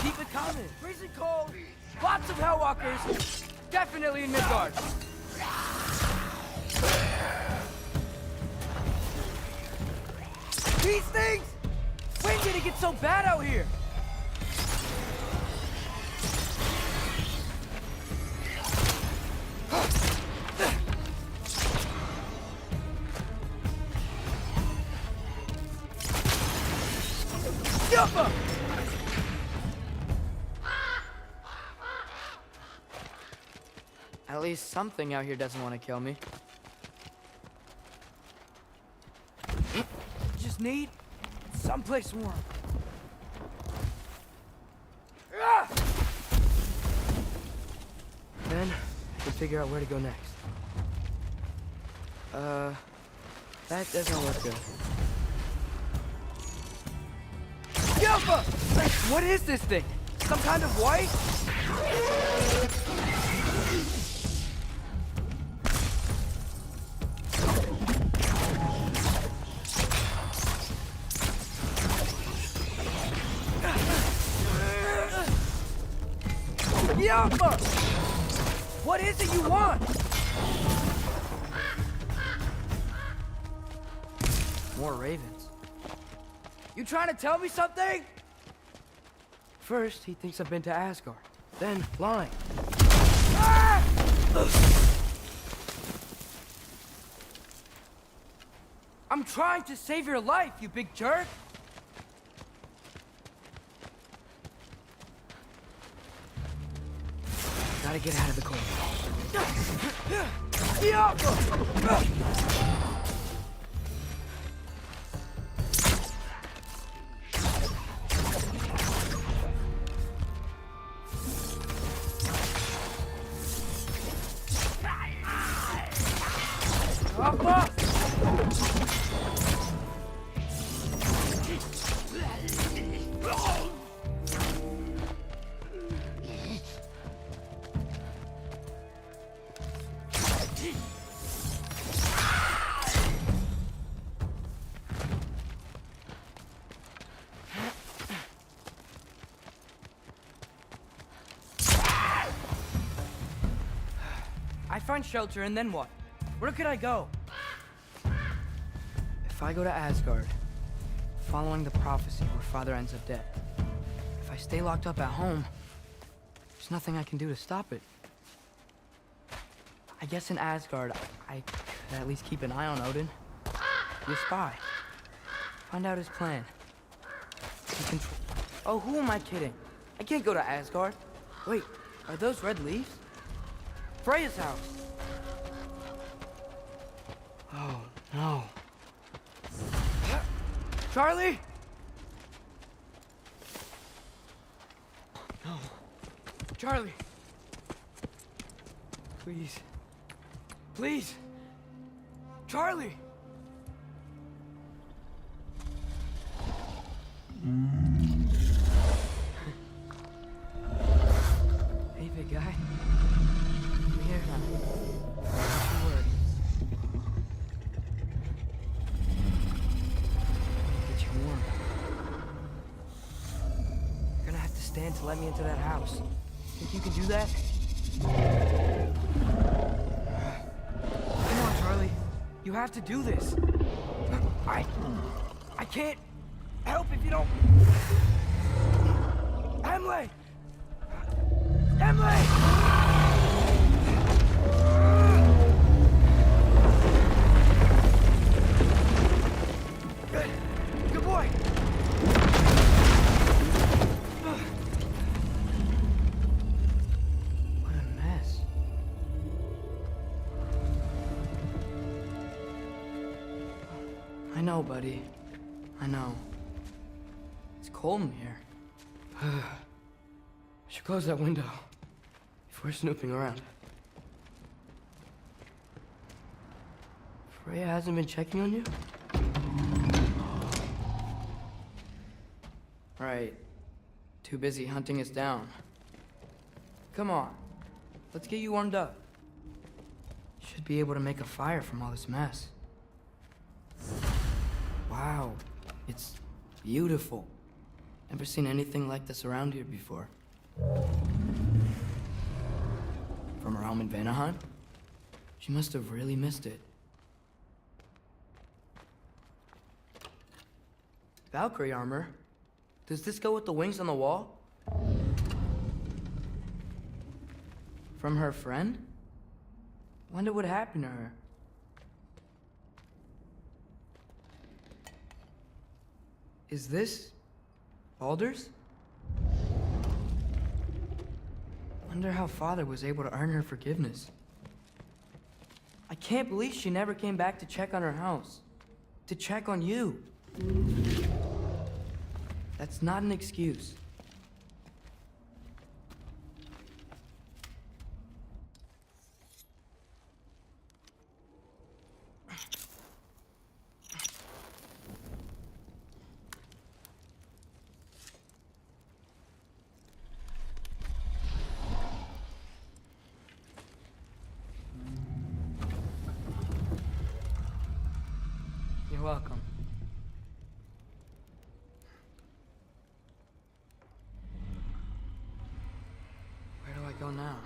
Keep it coming. Freezing cold. Lots of Hellwalkers. Definitely in Midgard. These things! When did it get so bad out here? Yuppa! At least something out here doesn't want to kill me. Just need someplace warm. Then I can figure out where to go next. That doesn't look good. Yelpa! What is this thing? Some kind of white? Yelpa! What is it you want? More ravens. You trying to tell me something? First, he thinks I've been to Asgard. Then, lying. Ah! I'm trying to save your life, you big jerk! Gotta get out of the cold. I find shelter, and then what? Where could I go? If I go to Asgard, following the prophecy where Father ends up dead, if I stay locked up at home, there's nothing I can do to stop it. I guess in Asgard, I could at least keep an eye on Odin. Be a spy. Find out his plan. Be control. Oh, who am I kidding? I can't go to Asgard. Wait, are those red leaves? Freya's house. Oh, no. Charlie? No. Charlie. Please. Please. Charlie. Hey, big guy. I'm here now. Don't you worry. Get you warm. You're gonna have to stand to let me into that house. Think you can do that? Come on, Charlie. You have to do this. I can't help if you don't. Emily! Emily! Good boy! What a mess. I know, buddy. I know. It's cold in here. I should close that window before snooping around. Freya hasn't been checking on you? Right. Too busy hunting us down. Come on. Let's get you warmed up. Should be able to make a fire from all this mess. Wow. It's beautiful. Never seen anything like this around here before. From her home in Vanaheim? She must have really missed it. Valkyrie armor? Does this go with the wings on the wall? From her friend? Wonder what happened to her. Is this Baldur's? Wonder how Father was able to earn her forgiveness. I can't believe she never came back to check on her house. To check on you. That's not an excuse. You're welcome. Where do I go now?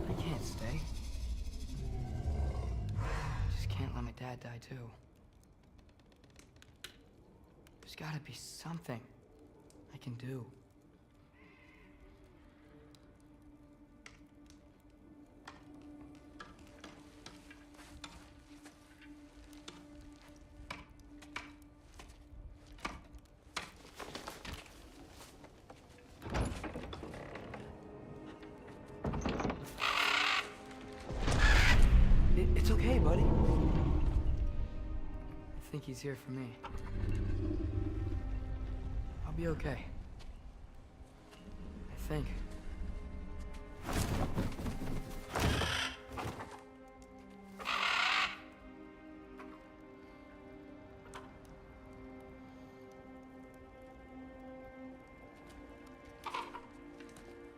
I can't stay. Just can't let my dad die too. There's gotta be something I can do. It's okay, buddy. I think he's here for me. I'll be okay. I think.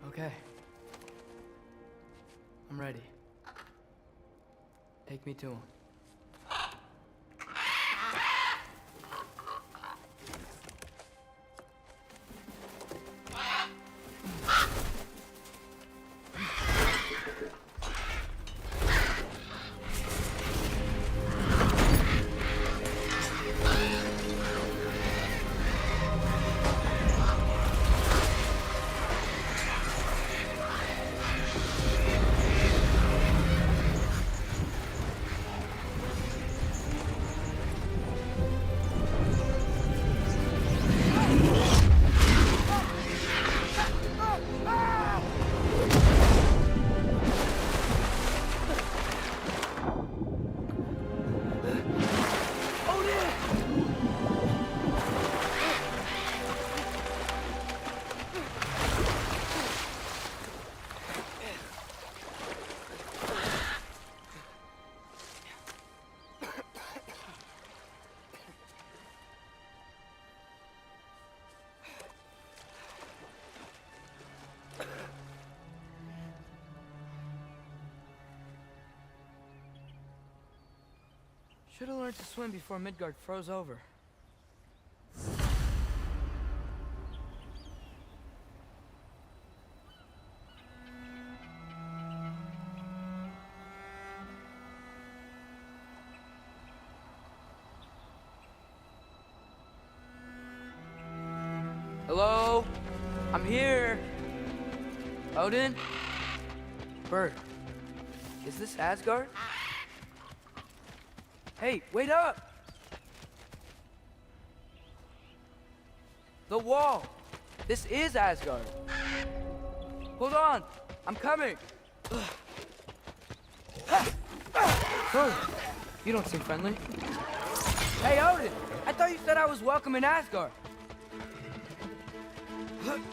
Okay. I'm ready. Take me to him. Should have learned to swim before Midgard froze over. Hello? I'm here. Odin? Bird. Is this Asgard? Hey, wait up! The wall! This is Asgard! Hold on! I'm coming! Oh, you don't seem friendly. Hey, Odin! I thought you said I was welcome in Asgard! You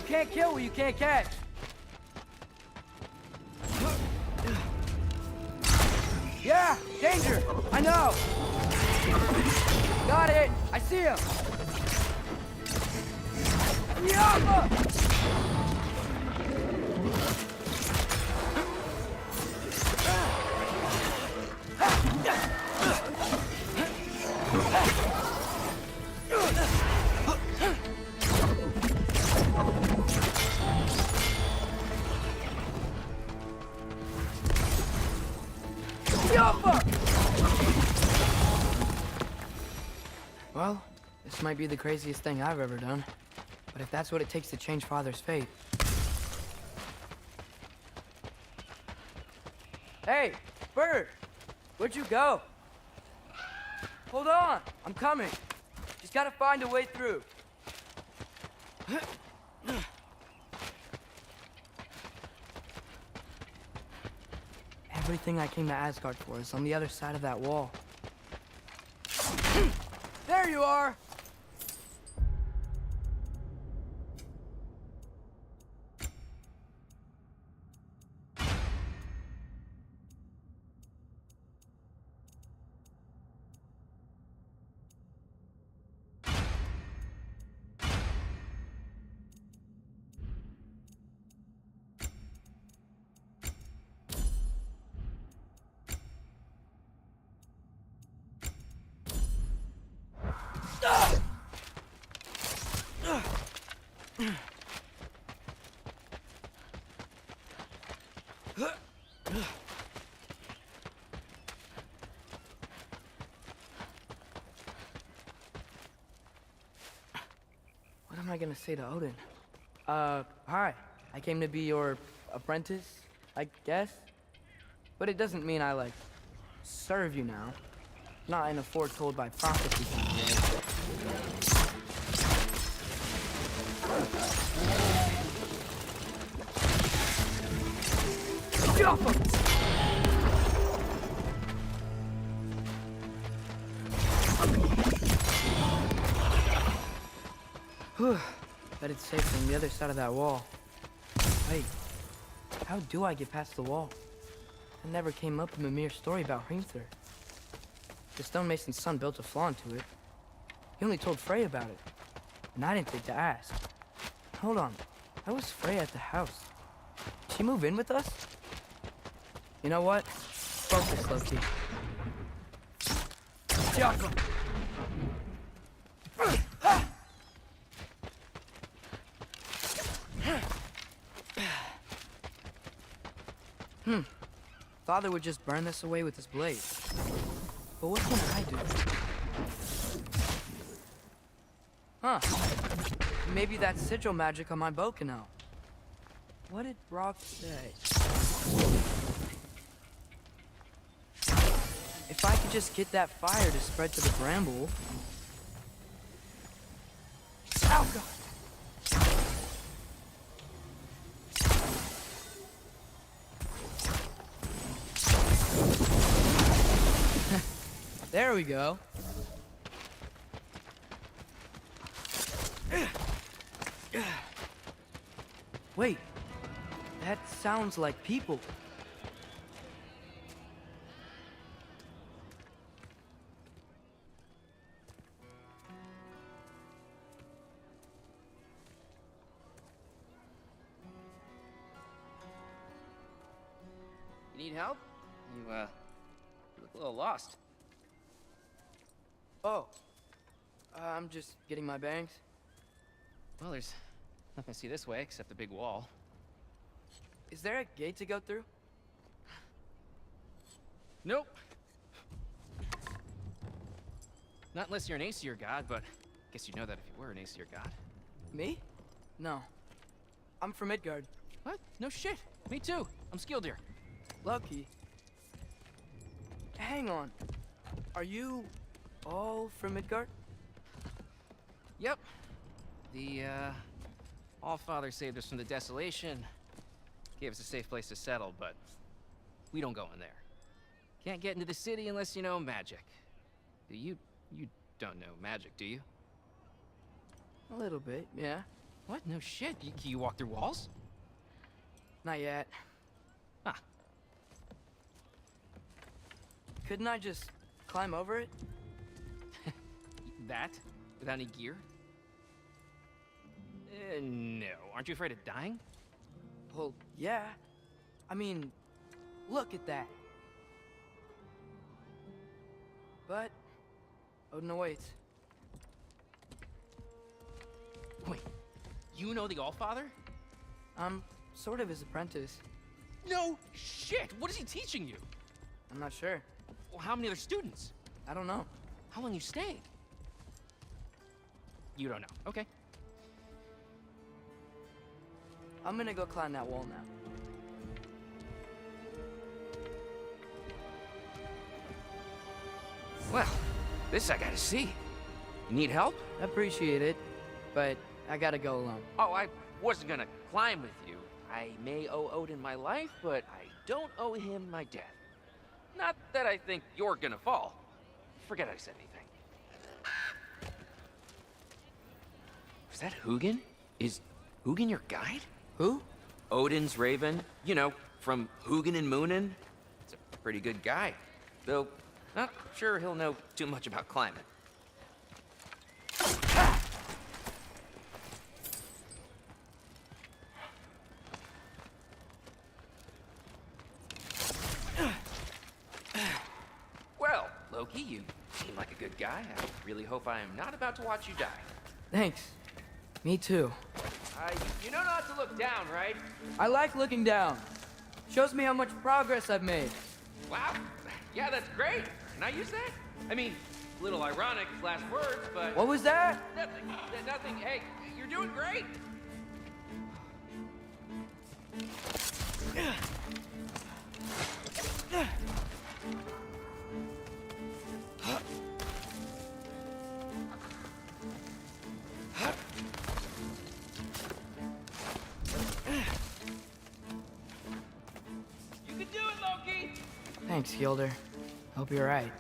can't kill what you can't catch! Yeah! Danger! I know! Got it! I see him! Yama! Well, this might be the craziest thing I've ever done. But if that's what it takes to change Father's fate... Hey, Bird! Where'd you go? Hold on! I'm coming! Just gotta find a way through. Everything I came to Asgard for is on the other side of that wall. There you are! What am I gonna say to Odin? Hi. I came to be your apprentice, I guess? But it doesn't mean I, like, serve you now. Not in a foretold by prophecy kind of way. Jump him! Bet it's safe on the other side of that wall. Wait, how do I get past the wall? It never came up in Mimir's story about Hrimthur. The stonemason's son built a flaw into it. He only told Frey about it, and I didn't think to ask. Hold on, how was Frey at the house? Did she move in with us? You know what? Focus, Loki. Jump. Father would just burn this away with his blade. But what can I do? Huh. Maybe that sigil magic on my bow can help. What did Brock say? If I could just get that fire to spread to the bramble... Ow, God! There we go. Wait, that sounds like people. You need help? You look a little lost. Oh. I'm just getting my bangs. Well, there's nothing to see this way except the big wall. Is there a gate to go through? Nope. Not unless you're an Aesir god, but I guess you'd know that if you were an Aesir god. Me? No. I'm from Midgard. What? No shit. Me too. I'm skilled here. Lucky. Hang on. Are you all from Midgard? Yep. The, Allfather saved us from the desolation. Gave us a safe place to settle, but we don't go in there. Can't get into the city unless you know magic. You don't know magic, do you? A little bit, yeah. What? No shit. Can you walk through walls? Not yet. Huh. Couldn't I just climb over it? That? Without any gear? No. Aren't you afraid of dying? Well, yeah. I mean, look at that. But Odin awaits. Wait, you know the Allfather? I'm sort of his apprentice. No shit! What is he teaching you? I'm not sure. Well, how many other students? I don't know. How long you staying? You don't know. Okay. I'm gonna go climb that wall now. Well, this I gotta see. You need help? Appreciate it, but I gotta go alone. Oh, I wasn't gonna climb with you. I may owe Odin my life, but I don't owe him my death. Not that I think you're gonna fall. Forget I said anything. Was that Hugin? Is Hugin your guide? Who? Odin's raven. You know, from Hugin and Moonin. It's a pretty good guy. Though, not sure he'll know too much about climbing. Well, Loki, you seem like a good guy. I really hope I am not about to watch you die. Thanks. Me too. You know not to look down, right? I like looking down. Shows me how much progress I've made. Wow. Yeah, that's great. Can I use that? I mean, a little ironic, last words, but... What was that? Nothing. Nothing. Hey, you're doing great. You can do it, Loki! Thanks, Gilder. Hope you're right.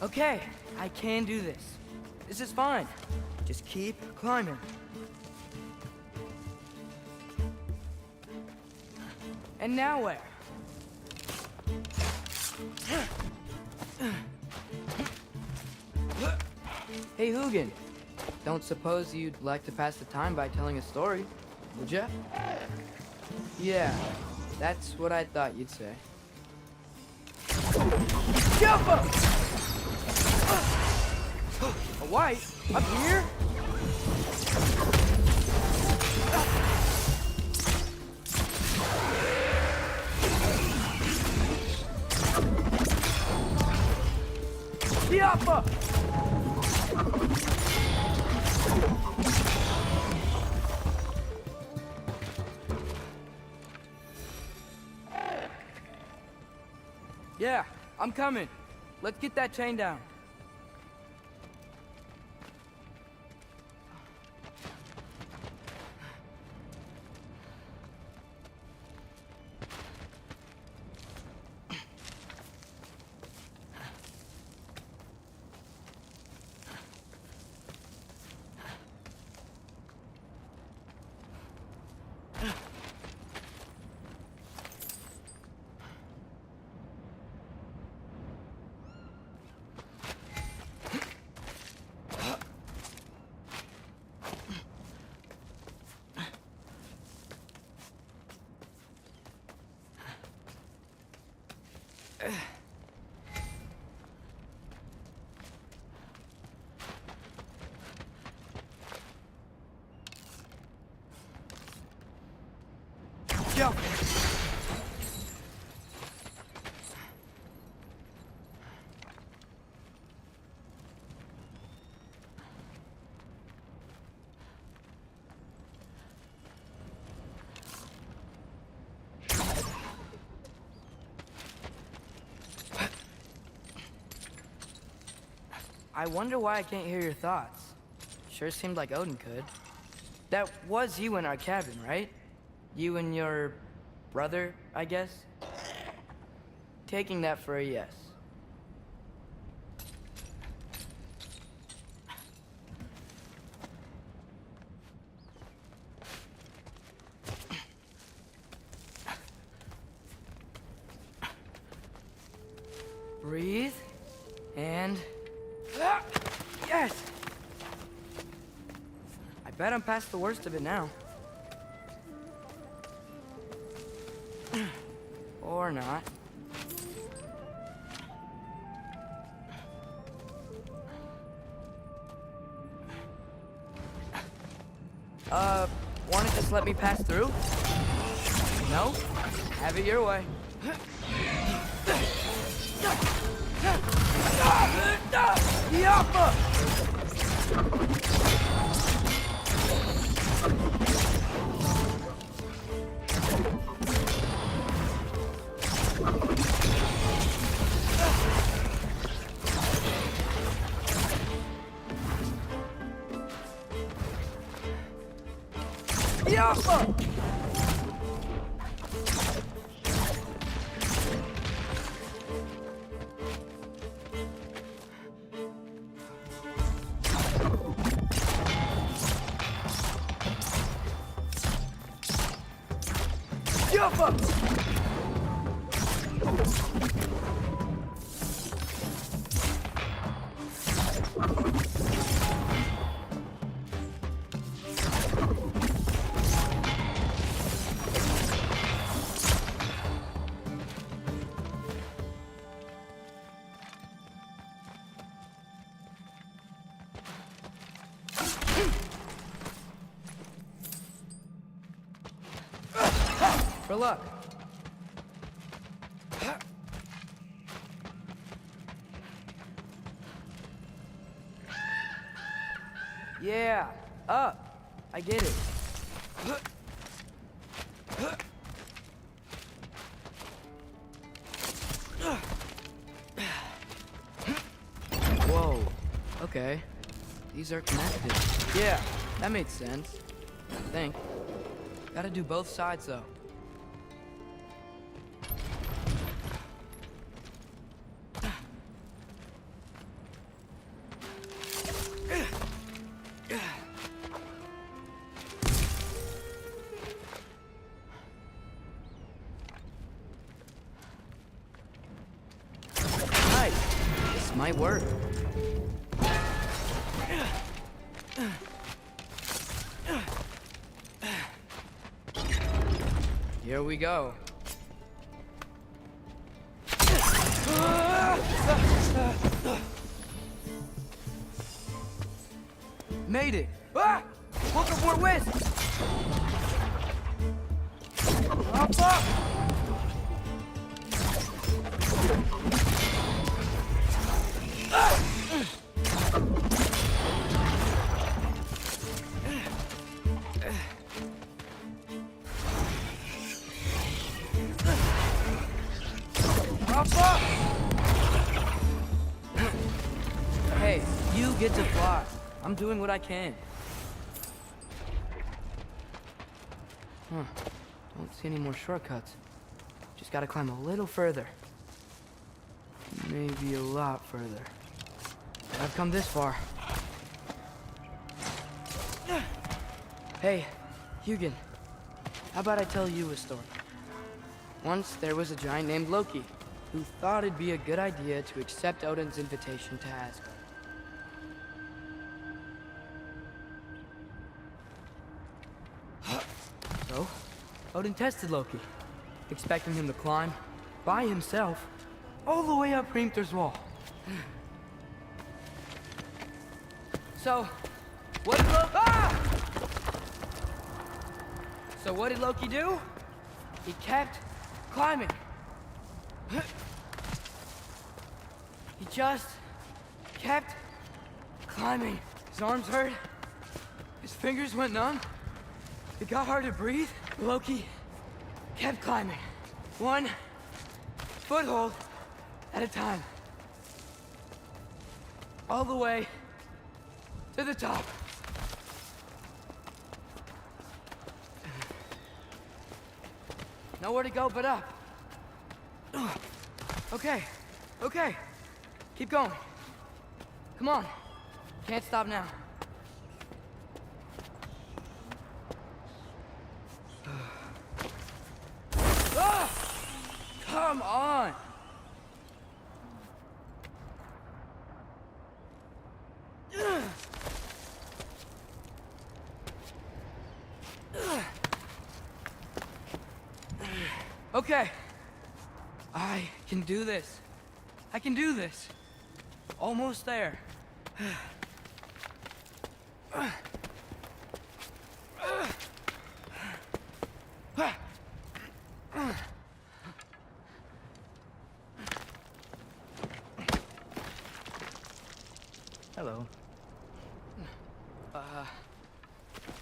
Okay, I can do this. This is fine. Just keep climbing. And now where? Hey, Hugin. Don't suppose you'd like to pass the time by telling a story, would ya? Yeah, that's what I thought you'd say. Jump up! A white? Up here? Yappa! Yeah, I'm coming. Let's get that chain down. Jump! I wonder why I can't hear your thoughts. Sure seemed like Odin could. That was you in our cabin, right? You and your brother, I guess? Taking that for a yes. Breathe, and... Yes! I bet I'm past the worst of it now. Or not. Wanna just let me pass through? No? Have it your way. For luck. Yeah, up. I get it. Whoa. Okay. These are connected. Yeah, that made sense. I think. Gotta do both sides, though. Might work. Here we go. Made it. Ah! Welcome for West. Up, up. Hey, you get to fly. I'm doing what I can. Huh. Don't see any more shortcuts. Just gotta climb a little further. Maybe a lot further. I've come this far. Hey, Hugin. How about I tell you a story? Once there was a giant named Loki, who thought it'd be a good idea to accept Odin's invitation to Asgard. So, Odin tested Loki, expecting him to climb by himself all the way up Hrimthur's wall. So, what did So what did Loki do? He kept climbing. He just kept climbing. His arms hurt. His fingers went numb. It got hard to breathe. Loki kept climbing. One foothold at a time. All the way to the top. Nowhere to go but up. Okay, okay. Keep going. Come on. Can't stop now. Come on! Okay. I can do this. I can do this. Almost there. Hello.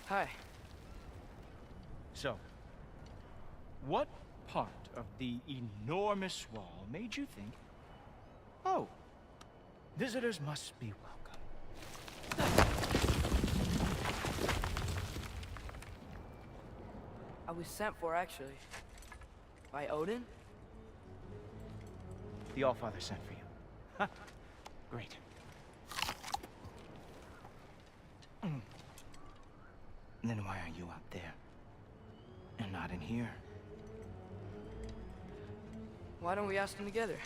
Hi. So, what part of the enormous wall made you think, oh, visitors must be welcome? I was sent for, actually. By Odin? The Allfather sent for you. Huh. Great. Then why are you out there? And not in here? Why don't we ask them together?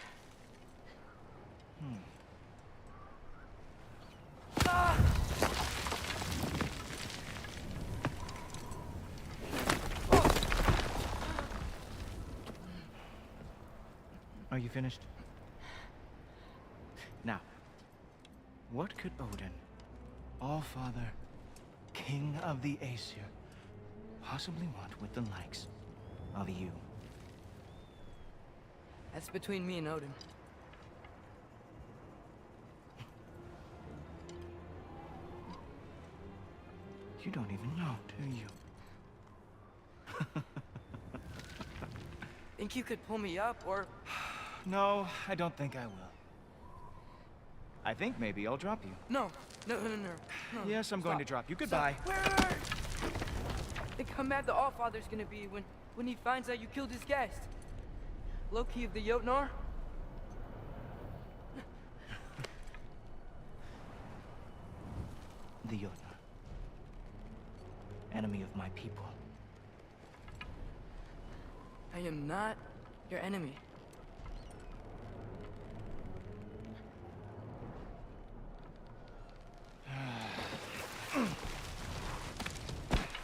Are you finished? Now, what could Odin, Allfather, King of the Aesir, possibly want with the likes of you? That's between me and Odin. You don't even know, do you? Think you could pull me up, or... No, I don't think I will. I think maybe I'll drop you. No. No. Yes, I'm going to drop you. Goodbye. Wait. Think how mad the Allfather's gonna be when he finds out you killed his guest. Loki of the Jotnar? The Jotnar. Enemy of my people. I am not your enemy.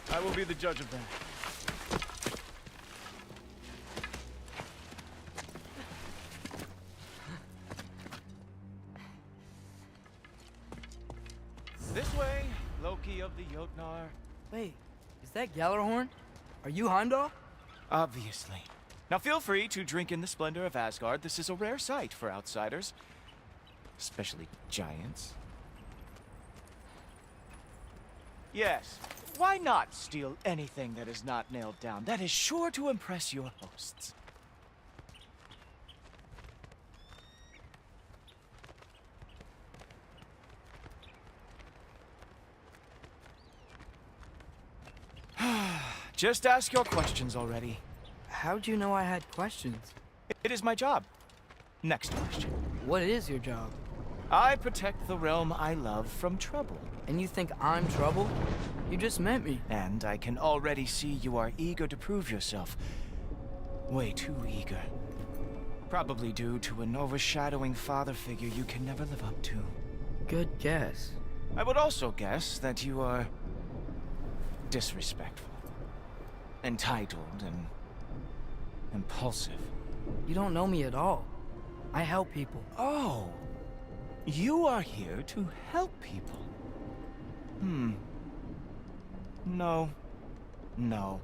I will be the judge of that. This way, Loki of the Jotnar. Wait, is that Gjallarhorn? Are you Heimdall? Obviously. Now feel free to drink in the splendor of Asgard. This is a rare sight for outsiders. Especially giants. Yes, why not steal anything that is not nailed down? That is sure to impress your hosts. Just ask your questions already. How'd you know I had questions? It is my job. Next question. What is your job? I protect the realm I love from trouble. And you think I'm trouble? You just met me. And I can already see you are eager to prove yourself. Way too eager. Probably due to an overshadowing father figure you can never live up to. Good guess. I would also guess that you are disrespectful, entitled, and impulsive. You don't know me at all. I help people. Oh, you are here to help people. No. No.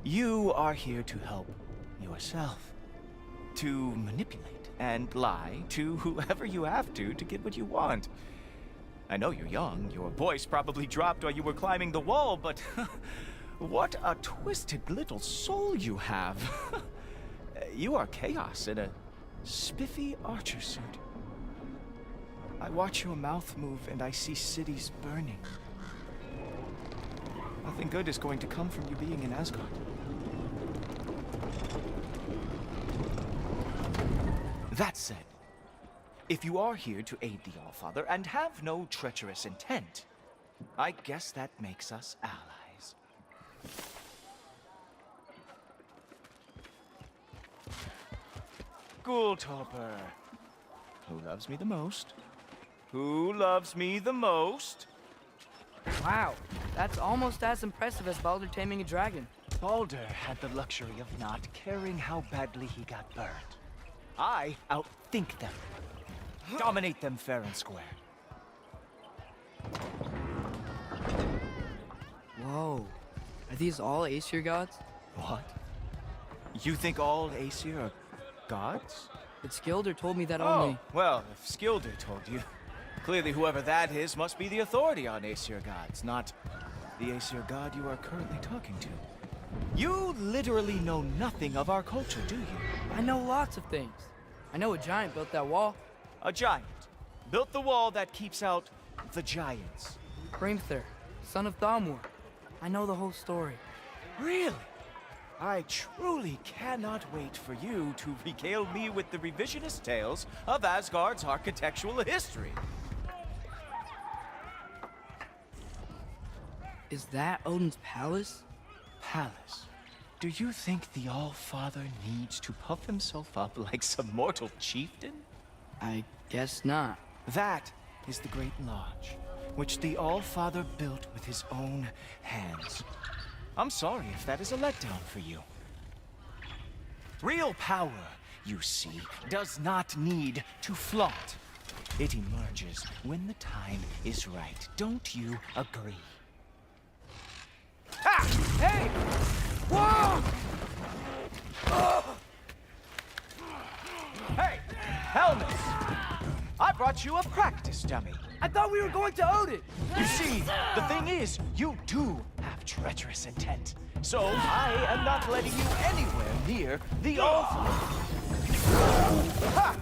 You are here to help yourself. To manipulate and lie to whoever you have to get what you want. I know you're young. Your voice probably dropped while you were climbing the wall, but what a twisted little soul you have. You are chaos in a spiffy archer suit. I watch your mouth move and I see cities burning. Nothing good is going to come from you being in Asgard. That said, if you are here to aid the Allfather and have no treacherous intent, I guess that makes us allies. Ghoul Topper. Who loves me the most? Who loves me the most? Wow, that's almost as impressive as Baldur taming a dragon. Baldur had the luxury of not caring how badly he got burned. I outthink them. Dominate them fair and square. Whoa. Are these all Aesir gods? What? You think all Aesir are gods? But Skilder told me that Oh, only... well, if Skilder told you, clearly whoever that is must be the authority on Aesir gods, not the Aesir god you are currently talking to. You literally know nothing of our culture, do you? I know lots of things. I know a giant built that wall. A giant built the wall that keeps out the giants. Hrimthur, son of Thamur. I know the whole story. Really? I truly cannot wait for you to regale me with the revisionist tales of Asgard's architectural history. Is that Odin's palace? Palace? Do you think the All-Father needs to puff himself up like some mortal chieftain? I guess not. That is the Great Lodge, which the All-Father built with his own hands. I'm sorry if that is a letdown for you. Real power, you see, does not need to flaunt. It emerges when the time is right. Don't you agree? Ha! Hey! Whoa! Hey! Helmets! I brought you a practice dummy. I thought we were going to Odin! You see, the thing is, you do have treacherous intent. So I am not letting you anywhere near the All-Father. Ha!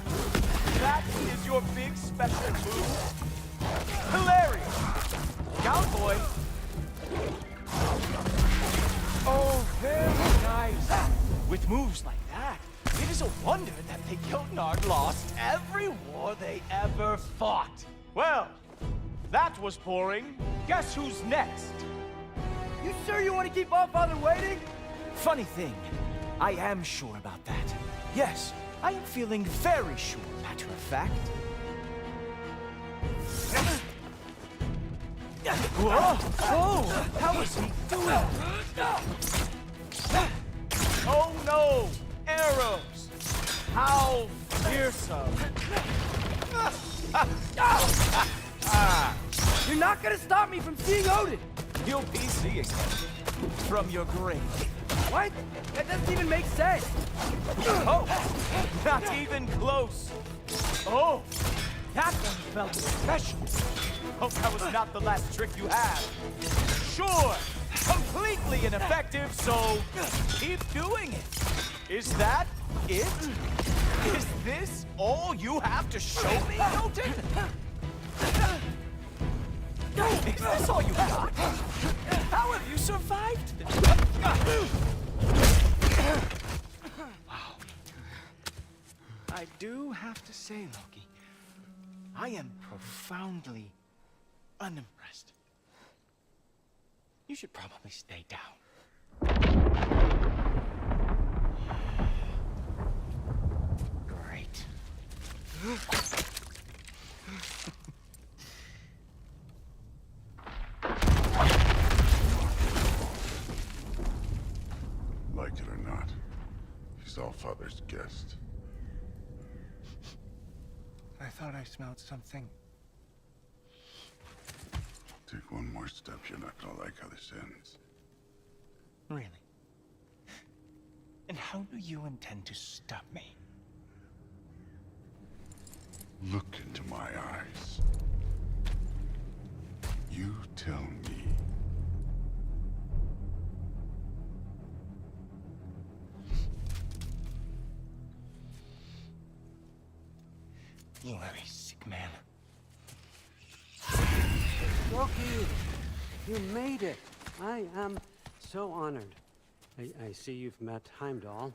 That is your big special move. Hilarious! Cowboy! Oh, very nice. With moves like that, it is a wonder that the Jotnar lost every war they ever fought. Well, that was boring. Guess who's next? You sure you want to keep All-Father waiting? Funny thing, I am sure about that. Yes, I am feeling very sure, matter of fact. Whoa! Oh! How is he doing? Oh no! Arrows! How fearsome! You're not gonna stop me from seeing Odin! You'll be seeing him from your grave. What? That doesn't even make sense! Oh! Not even close! Oh! That one felt special! Hope that was not the last trick you had. Sure! Completely ineffective, so keep doing it. Is that it? Is this all you have to show me, Jotun? Is this all you got? How have you survived this? Wow. I do have to say, Loki, I am profoundly unimpressed. You should probably stay down. Great. Like it or not, he's Allfather's guest. I thought I smelled something. Take one more step, you're not gonna like how this ends. Really? And how do you intend to stop me? Look into my eyes. You tell me. Bloody sick man. Loki, you made it. I am so honored. I see you've met Heimdall.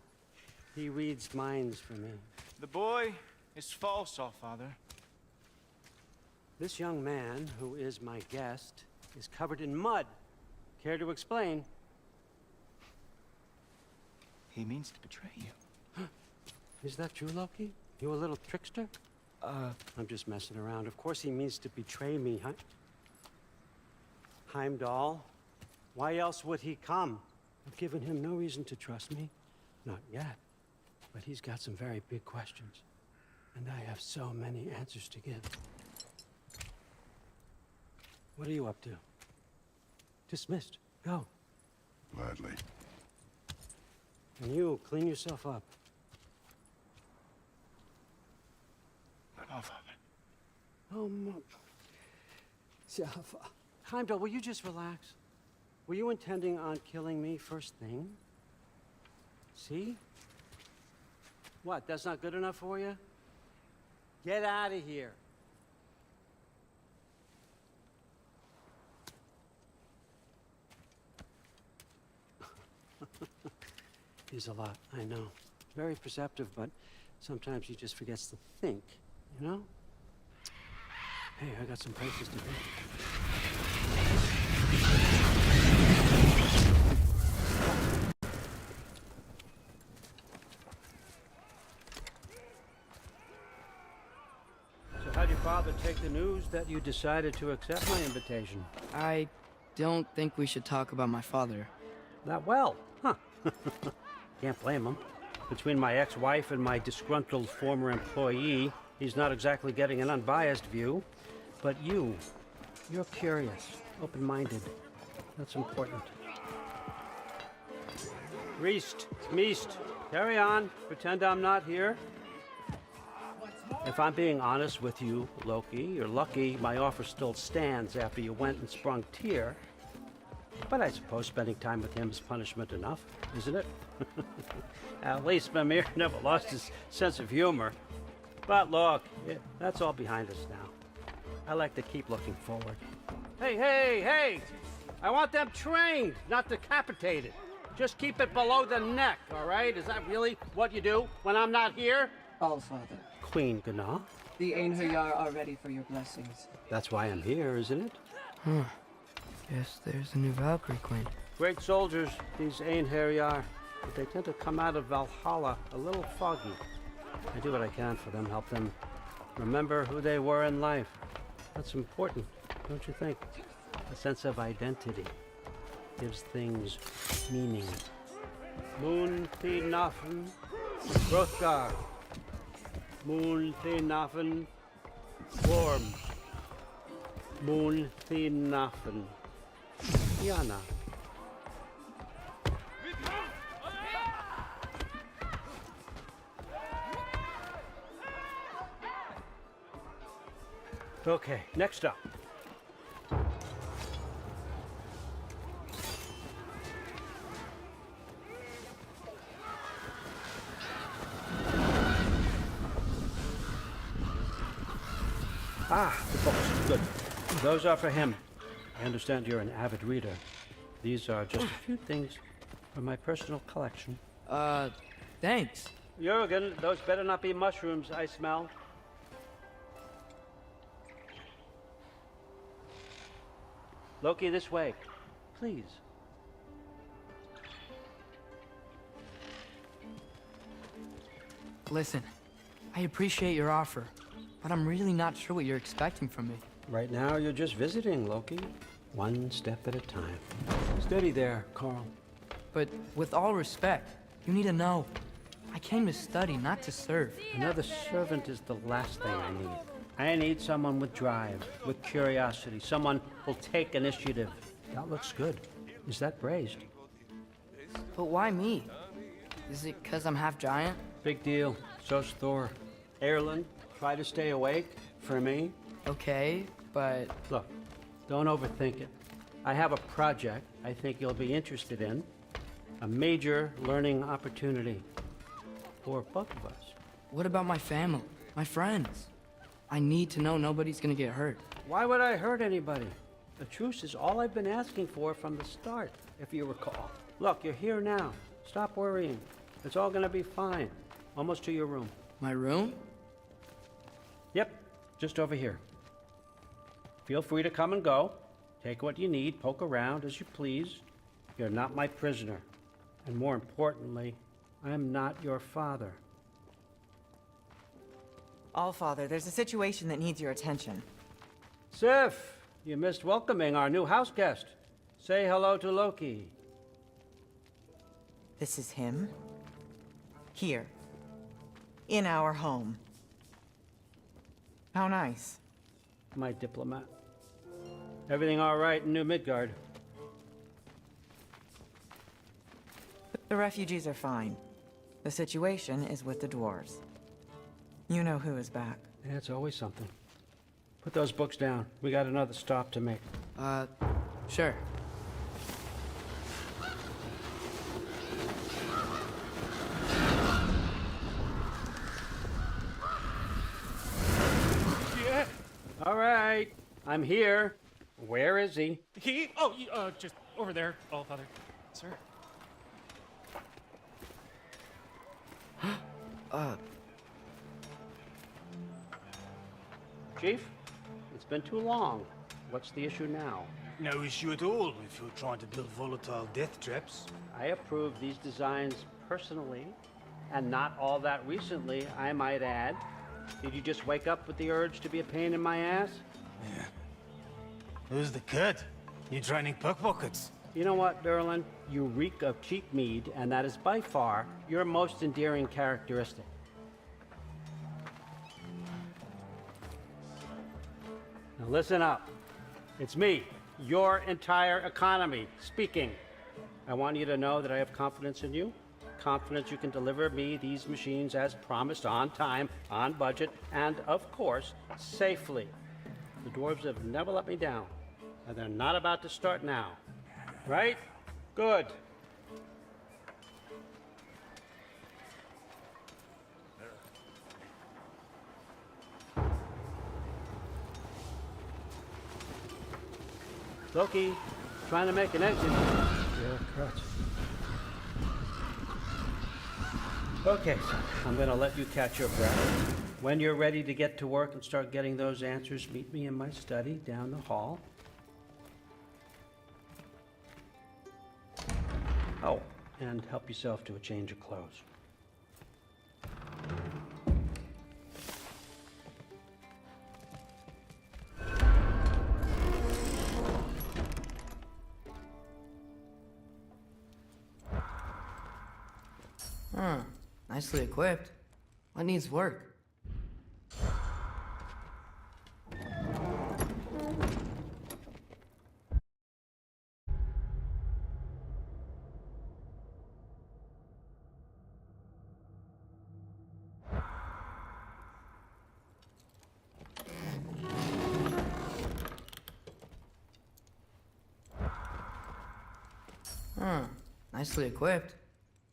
He reads minds for me. The boy is false, Allfather. This young man, who is my guest, is covered in mud. Care to explain? He means to betray you. Is that true, Loki? You a little trickster? I'm just messing around. Of course he means to betray me, huh? Heimdall? Why else would he come? I've given him no reason to trust me. Not yet. But he's got some very big questions. And I have so many answers to give. What are you up to? Dismissed. Go. Gladly. And you, clean yourself up. Oh, Jaffa. Heimdall, will you just relax? Were you intending on killing me first thing? See? What, that's not good enough for you? Get out of here. He's a lot, I know. Very perceptive, but sometimes he just forgets to think, you know? Hey, I got some places to be. So how'd your father take the news that you decided to accept my invitation? I don't think we should talk about my father. That well, huh? Can't blame him. Between my ex-wife and my disgruntled former employee, he's not exactly getting an unbiased view. But you're curious, open-minded. That's important. Reist, Meest, carry on. Pretend I'm not here. If I'm being honest with you, Loki, you're lucky my offer still stands after you went and sprung Tyr. But I suppose spending time with him is punishment enough, isn't it? At least Mimir never lost his sense of humor. But look, that's all behind us now. I like to keep looking forward. Hey, hey, hey! I want them trained, not decapitated. Just keep it below the neck, all right? Is that really what you do when I'm not here? Allfather. Queen Gná. The Einherjar are ready for your blessings. That's why I'm here, isn't it? Guess there's a new Valkyrie Queen. Great soldiers, these Einherjar. But they tend to come out of Valhalla a little foggy. I do what I can for them, help them remember who they were in life. That's important, don't you think? A sense of identity gives things meaning. Moon Thinafen, Hrothgar. Moon Thinafen, Worm. Moon Thinafen, Yana. Okay, next up. The books. Good. Those are for him. I understand you're an avid reader. These are just a few things from my personal collection. Thanks. Jurgen, those better not be mushrooms I smell. Loki, this way. Please. Listen, I appreciate your offer, but I'm really not sure what you're expecting from me. Right now, you're just visiting, Loki. One step at a time. Steady there, Carl. But with all respect, you need to know. I came to study, not to serve. Another servant is the last thing I need. I need someone with drive, with curiosity, someone who'll take initiative. That looks good. Is that braised? But why me? Is it 'cause I'm half giant? Big deal. So's Thor. Erlen, try to stay awake for me. Okay, but... Look, don't overthink it. I have a project I think you'll be interested in. A major learning opportunity for both of us. What about my family? My friends? I need to know nobody's gonna get hurt. Why would I hurt anybody? A truce is all I've been asking for from the start, if you recall. Look, you're here now. Stop worrying. It's all gonna be fine. Almost to your room. My room? Yep, just over here. Feel free to come and go. Take what you need, poke around as you please. You're not my prisoner. And more importantly, I am not your father. Allfather, there's a situation that needs your attention. Sif, you missed welcoming our new house guest. Say hello to Loki. This is him? Here. In our home. How nice. My diplomat. Everything all right in New Midgard? The refugees are fine. The situation is with the dwarves. You know who is back. Yeah, it's always something. Put those books down. We got another stop to make. Sure. Yeah. All right. I'm here. Where is he? He? Oh, just over there, Allfather. Sir. Chief, it's been too long. What's the issue now? No issue at all if you're trying to build volatile death traps. I approve these designs personally, and not all that recently, I might add. Did you just wake up with the urge to be a pain in my ass? Yeah. Who's the kid? You training pickpockets? You know what, Derlin? You reek of cheap mead, and that is by far your most endearing characteristic. Now listen up. It's me, your entire economy, speaking. I want you to know that I have confidence in you. Confidence you can deliver me these machines as promised, on time, on budget, and of course, safely. The dwarves have never let me down, and they're not about to start now. Right? Good. Loki, trying to make an exit. Yeah, correct. Okay, so I'm gonna let you catch your breath. When you're ready to get to work and start getting those answers, meet me in my study down the hall. Oh, and help yourself to a change of clothes. Nicely equipped. What needs work? Nicely equipped.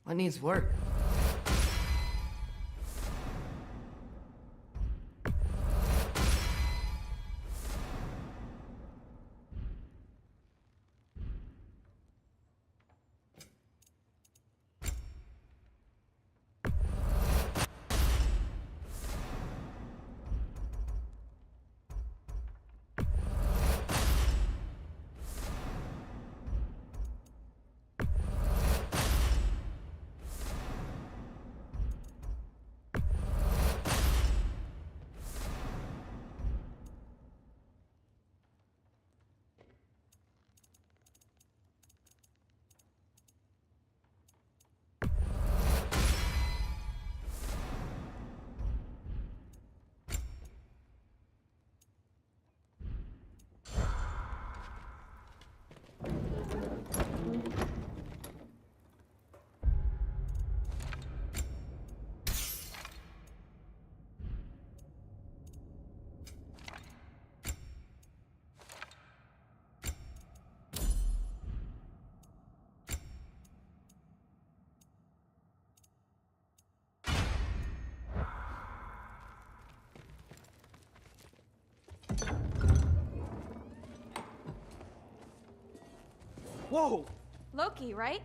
What needs work? Whoa! Loki, right?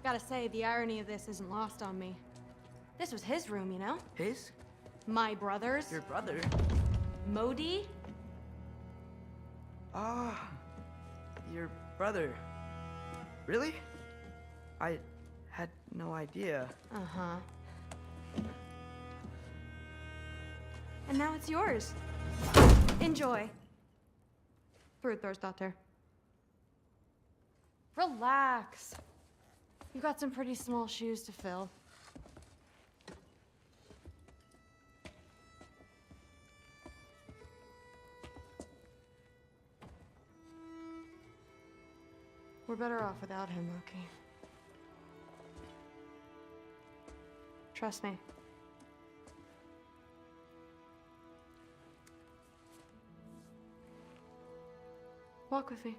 Gotta say, the irony of this isn't lost on me. This was his room, you know? His? My brother's. Your brother? Modi? Ah, your brother. Really? I had no idea. Uh-huh. And now it's yours. Enjoy. Frukostdotter. Relax. You've got some pretty small shoes to fill. We're better off without him, Loki. Trust me. Walk with me.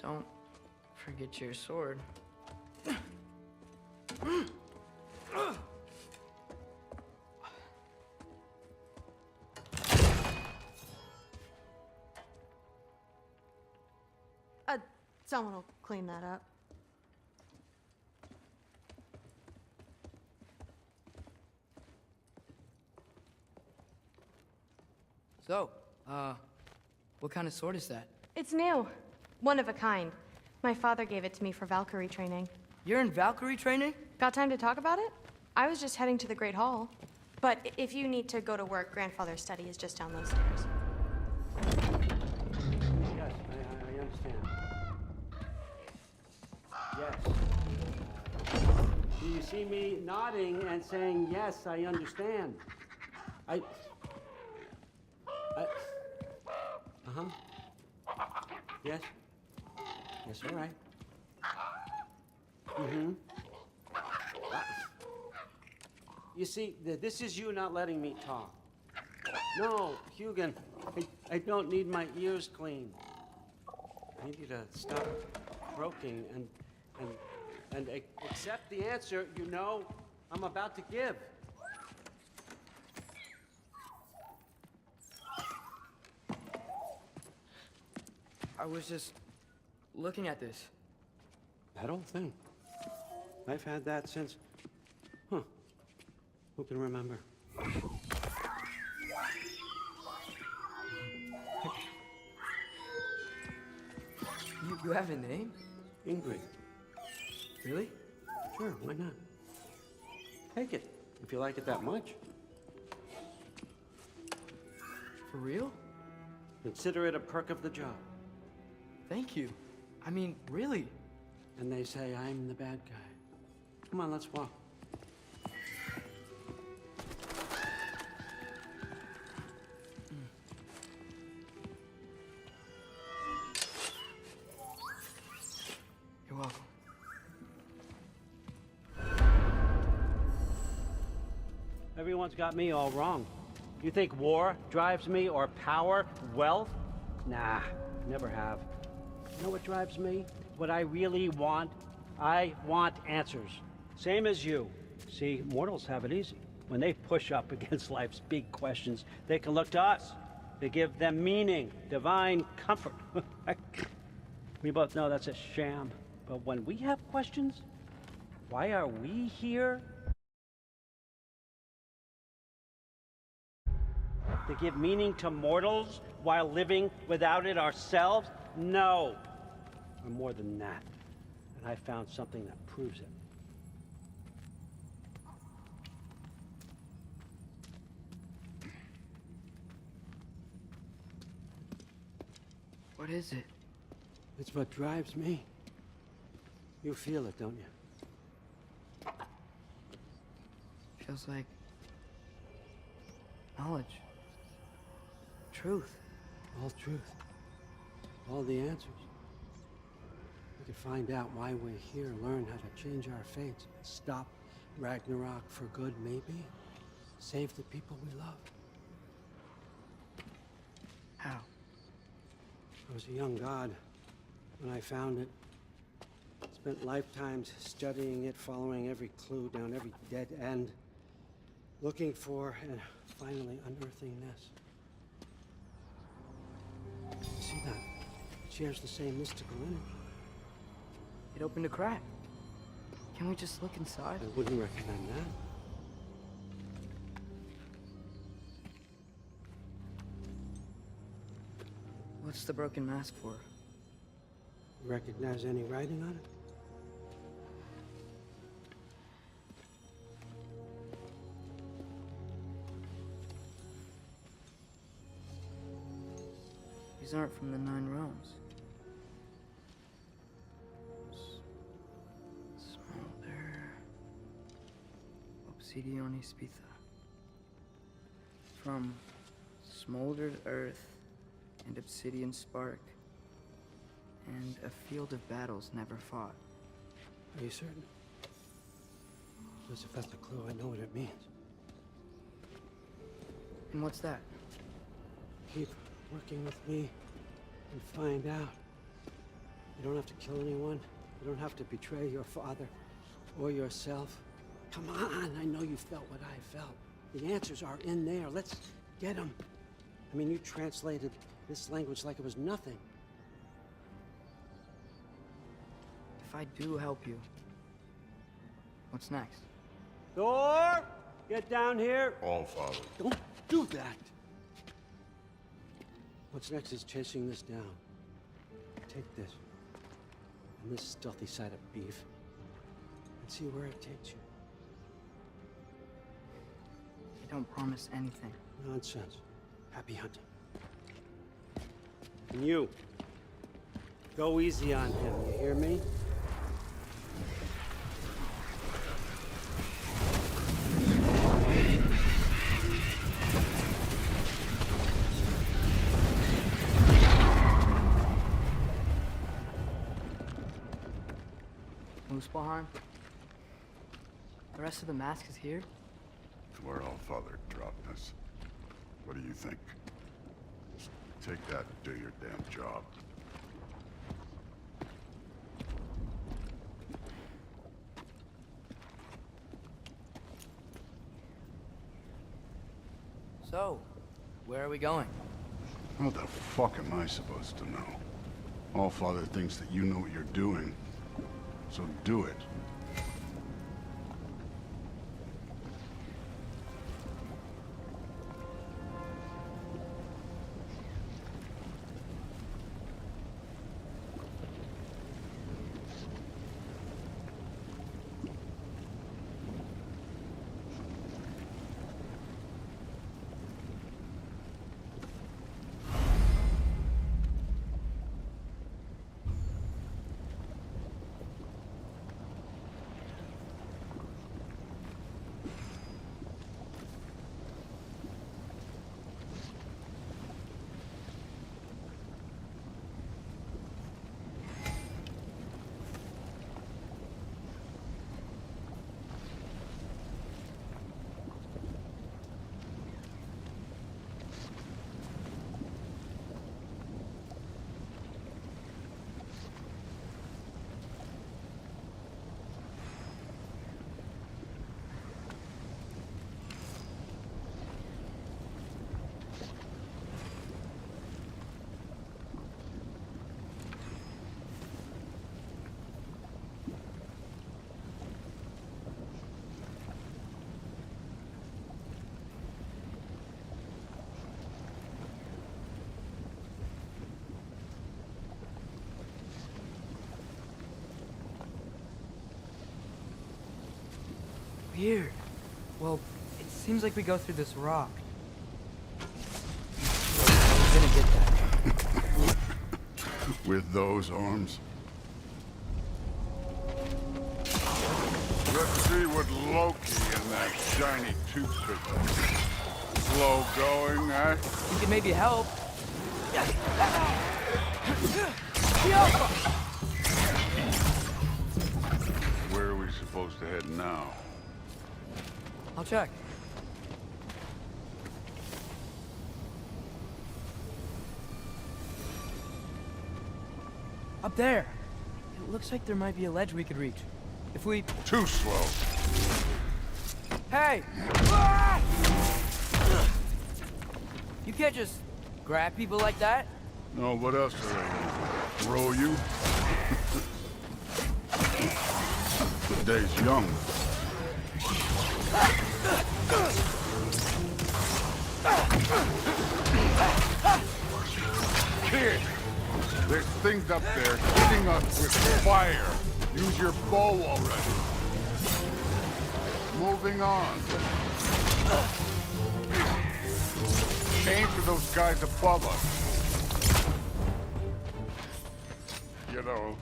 Don't forget your sword. Someone will clean that up. So, what kind of sword is that? It's new. One of a kind. My father gave it to me for Valkyrie training. You're in Valkyrie training? Got time to talk about it? I was just heading to the Great Hall. But if you need to go to work, Grandfather's study is just down those stairs. Yes, I understand. Yes. Do you see me nodding and saying, yes, I understand? Uh-huh. Yes. Yes, all right. Mm-hmm. You see, this is you not letting me talk. No, Hugin, I don't need my ears cleaned. I need you to stop croaking and accept the answer you know I'm about to give. I was just looking at this. That old thing. I've had that since... Huh. Who can remember? You have a name? Ingrid. Really? Sure, why not? Take it, if you like it that much. For real? Consider it a perk of the job. Thank you. I mean, really. And they say I'm the bad guy. Come on, let's walk. You're welcome. Everyone's got me all wrong. You think war drives me, or power, wealth? Nah, never have. You know what drives me? What I really want? I want answers. Same as you. See, mortals have it easy. When they push up against life's big questions, they can look to us. They give them meaning, divine comfort. We both know that's a sham. But when we have questions, why are we here? To give meaning to mortals while living without it ourselves? No. Or more than that. And I found something that proves it. What is it? It's what drives me. You feel it, don't you? Feels like knowledge. Truth. All truth. All the answers. We could find out why we're here, learn how to change our fates, stop Ragnarok for good, maybe. Save the people we love. How? I was a young god when I found it. Spent lifetimes studying it, following every clue down every dead end, looking for and finally unearthing this. shares the same mystical energy. It opened a crack. Can we just look inside? I wouldn't recommend that. What's the broken mask for? Recognize any writing on it? These aren't from the 9 realms. Smolder. Obsidione Spitha. From smoldered earth and obsidian spark, and a field of battles never fought. Are you certain? Because if that's a clue, I know what it means. And what's that? Keep working with me and find out. You don't have to kill anyone. You don't have to betray your father or yourself. Come on, I know you felt what I felt. The answers are in there. Let's get them. I mean, you translated this language like it was nothing. If I do help you, what's next? Thor! Get down here! All Father. Don't do that! What's next is chasing this down. Take this, and this stealthy side of beef, and see where it takes you. I don't promise anything. Nonsense. Happy hunting. And you, go easy on him, you hear me? Muspelheim? The rest of the mask is here? It's where Allfather dropped us. What do you think? Take that and do your damn job. So, where are we going? How the fuck am I supposed to know? Allfather thinks that you know what you're doing, so do it. Weird. Well, it seems like we go through this rock. I'm gonna get that. With those arms? Let's see what Loki and that shiny toothpick. Slow going, eh? You can maybe help. Where are we supposed to head now? I'll check. Up there. It looks like there might be a ledge we could reach. If we... Too slow. Hey! You can't just grab people like that. No, what else are they? throw you? The day's young. Kid, there's things up there hitting us with fire. Use your bow already. Moving on. Aim for those guys above us. You know,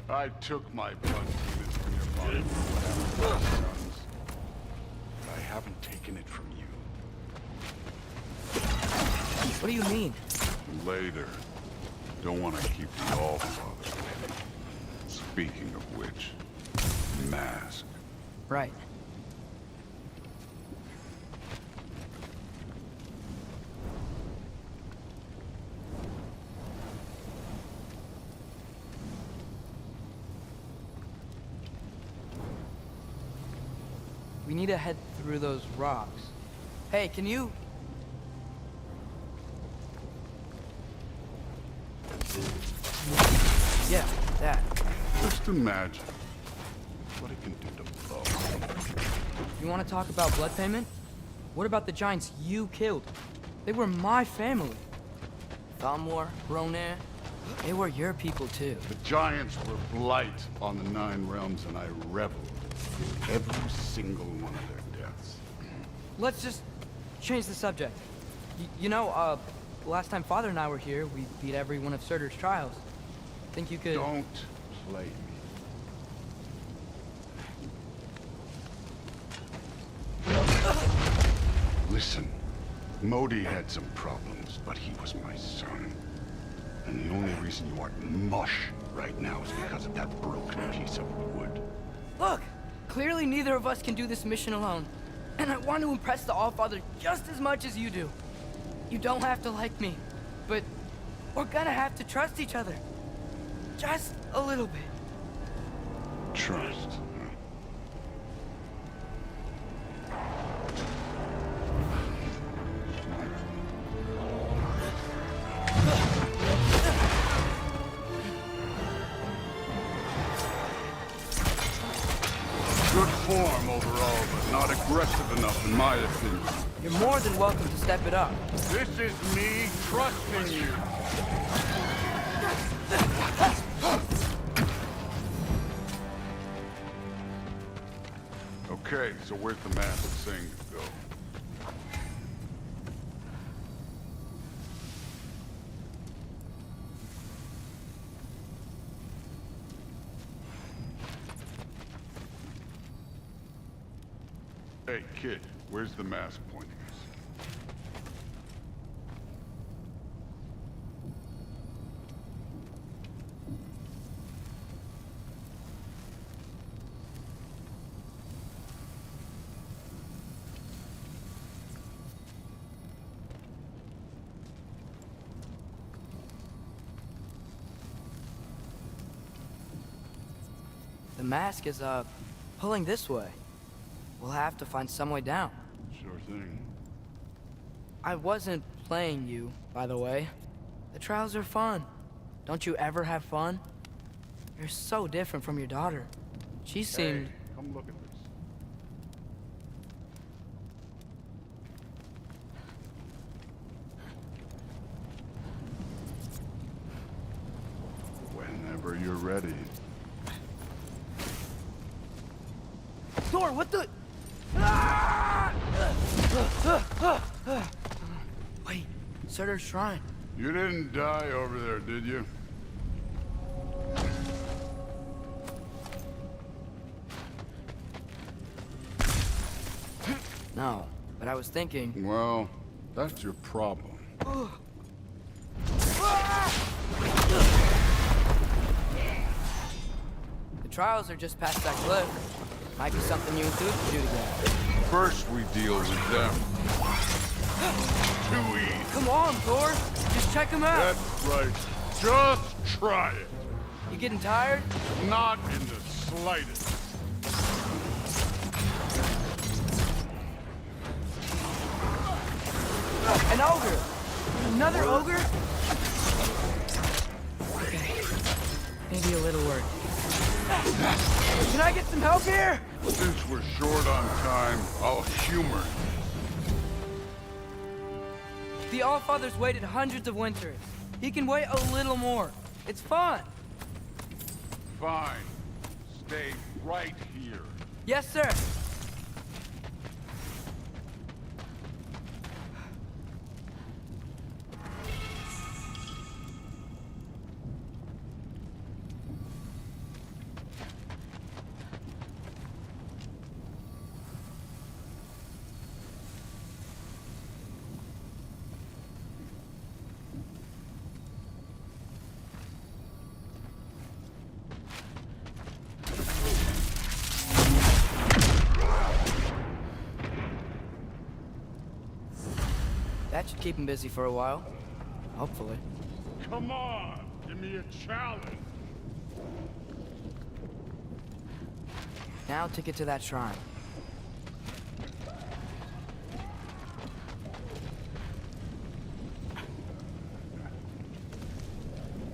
I took my blood demons from your father for whatever, sons. But I haven't taken it from you. What do you mean? Later. Don't want to keep the Allfather waiting. Speaking of which, mask. Right. We need to head through those rocks. Hey, can you... Yeah, that. Just imagine what it can do to blow. You want to talk about blood payment? What about the giants you killed? They were my family. Thamor, Ronair, they were your people too. The giants were blight on the 9 realms, and I reveled in every single one of their deaths. Let's just change the subject. You know, last time Father and I were here, we beat every one of Surtur's trials. Think you could... Don't play me. Listen, Modi had some problems, but he was my son. And the only reason you aren't mush right now is because of that broken piece of wood. Look! Clearly neither of us can do this mission alone. And I want to impress the Allfather just as much as you do. You don't have to like me, but we're gonna have to trust each other. Just a little bit. Trust. Good form overall, but not aggressive enough in my opinion. You're more than welcome to step it up. This is me trusting you. Okay, so where's the mask saying to go? Hey, kid, where's the mask pointing us? The mask is, pulling this way. We'll have to find some way down. Sure thing. I wasn't playing you, by the way. The trials are fun. Don't you ever have fun? You're so different from your daughter. She seemed... Hey, come look at this. Whenever you're ready. Thor, what the... Wait, Surtur's shrine. You didn't die over there, did you? No, but I was thinking... Well, that's your problem. The trials are just past that cliff. Might be something you and Dude can do together. First we deal with them. Too easy. Come on, Thor. Just check them out. That's right. Just try it. You getting tired? Not in the slightest. An ogre! Another ogre? Okay, maybe a little worried. Can I get some help here? Since we're short on time, I'll humor. The Allfather's waited hundreds of winters. He can wait a little more. It's fun. Fine. Stay right here. Yes, sir. That should keep him busy for a while. Hopefully. Come on, give me a challenge. Now take it to that shrine.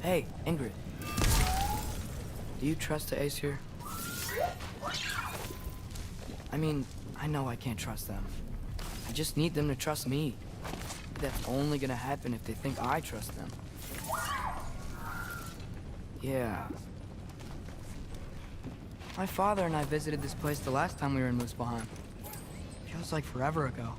Hey, Ingrid. Do you trust the Aesir? I mean, I know I can't trust them. I just need them to trust me. That's only gonna happen if they think I trust them. Yeah. My father and I visited this place the last time we were in Muspelheim. Feels like forever ago.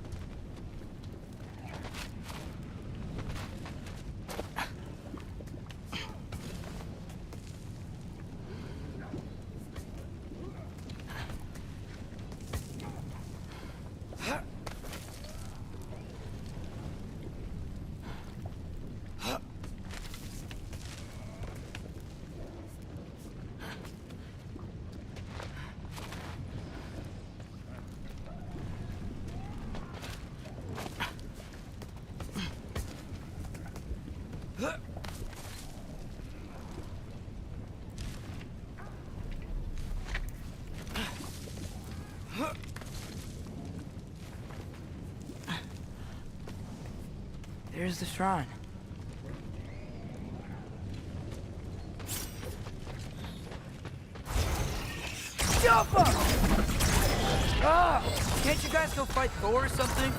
There's the shrine. Jump up! Ah! Can't you guys go fight Thor or something?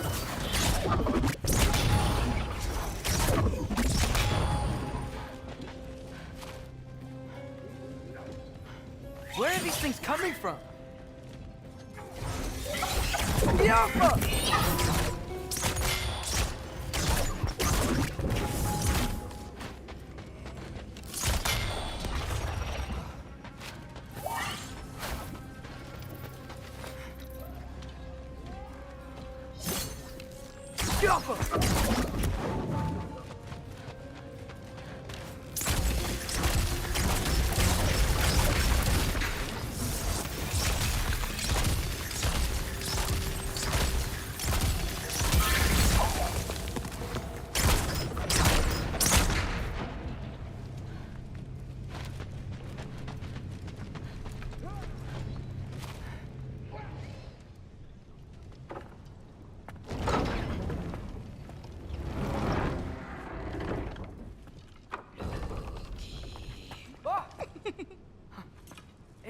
Where are these things coming from? Jump up!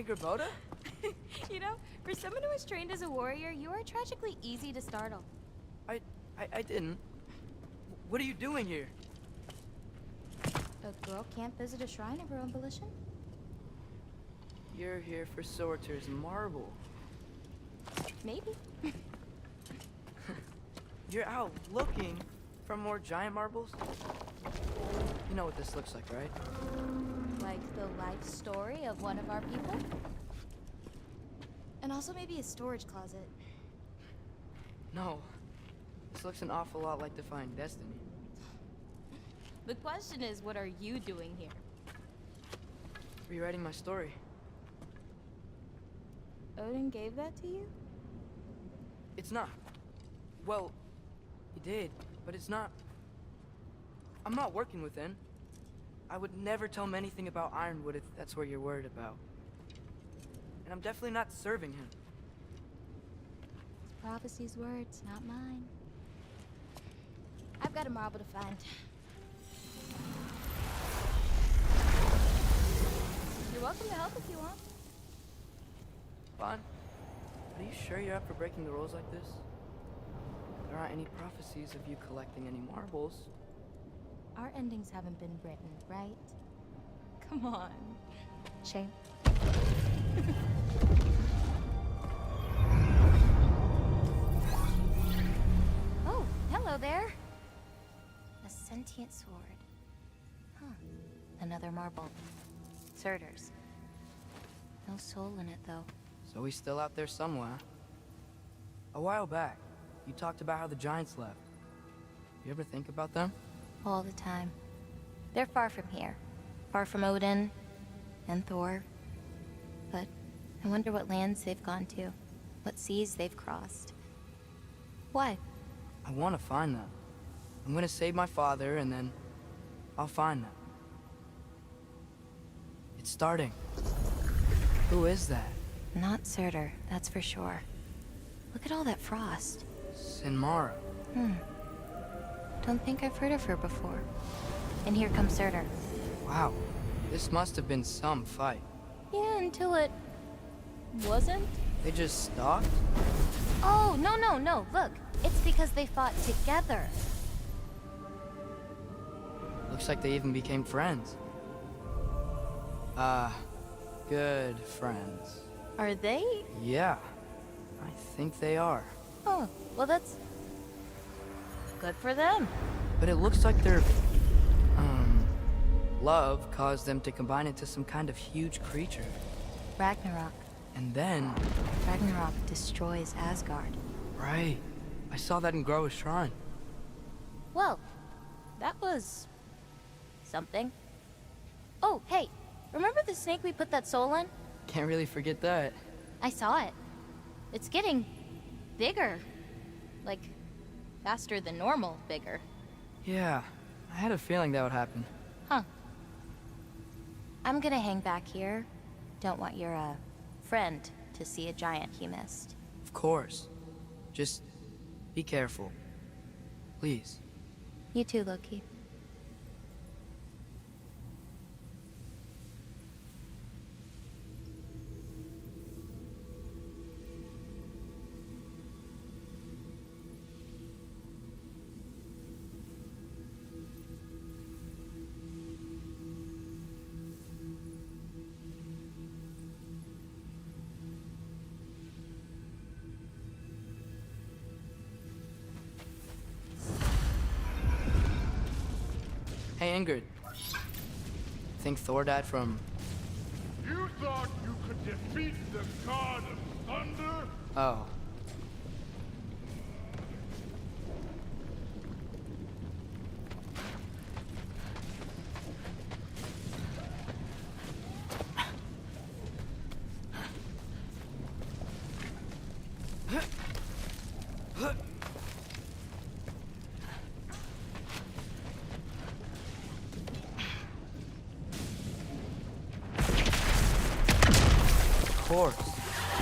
Gabota? You know, for someone who was trained as a warrior, you are tragically easy to startle. I didn't. What are you doing here? A girl can't visit a shrine of her own volition? You're here for Sorter's marble. Maybe. You're out looking for more giant marbles? You know what this looks like, right? Like the life story of one of our people? And also maybe a storage closet. No. This looks an awful lot like Defying Destiny. The question is, what are you doing here? Rewriting my story. Odin gave that to you? It's not. Well, he did, but it's not. I'm not working with him. I would never tell him anything about Ironwood if that's what you're worried about. And I'm definitely not serving him. It's prophecy's words, not mine. I've got a marble to find. You're welcome to help if you want. Fine. Are you sure you're up for breaking the rules like this? There aren't any prophecies of you collecting any marbles. Our endings haven't been written, right? Come on. Shame. Oh, hello there. A sentient sword. Huh. Another marble. Surters. No soul in it, though. So he's still out there somewhere. A while back, you talked about how the giants left. You ever think about them? All the time. They're far from here. Far from Odin and Thor. But I wonder what lands they've gone to. What seas they've crossed. Why? I want to find them. I'm gonna save my father, and then I'll find them. It's starting. Who is that? Not Surtur, that's for sure. Look at all that frost. Sinmara. Don't think I've heard of her before. And here comes Surtur. Wow. This must have been some fight. Yeah, until it... wasn't? They just stopped? Oh, no. Look, it's because they fought together. Looks like they even became friends. Good friends. Are they? Yeah, I think they are. Oh, well that's... good for them. But it looks like their, love caused them to combine into some kind of huge creature. Ragnarok. And then... Ragnarok destroys Asgard. Right. I saw that in Groa's shrine. Well, that was... something. Oh, hey, remember the snake we put that soul in? Can't really forget that. I saw it. It's getting... bigger. Like, faster than normal bigger. Yeah, I had a feeling that would happen. Huh. I'm gonna hang back here. Don't want your, friend to see a giant he missed. Of course. Just be careful. Please. You too, Loki. Hey, Ingrid. Think Thor died from... You thought you could defeat the god of thunder? Oh.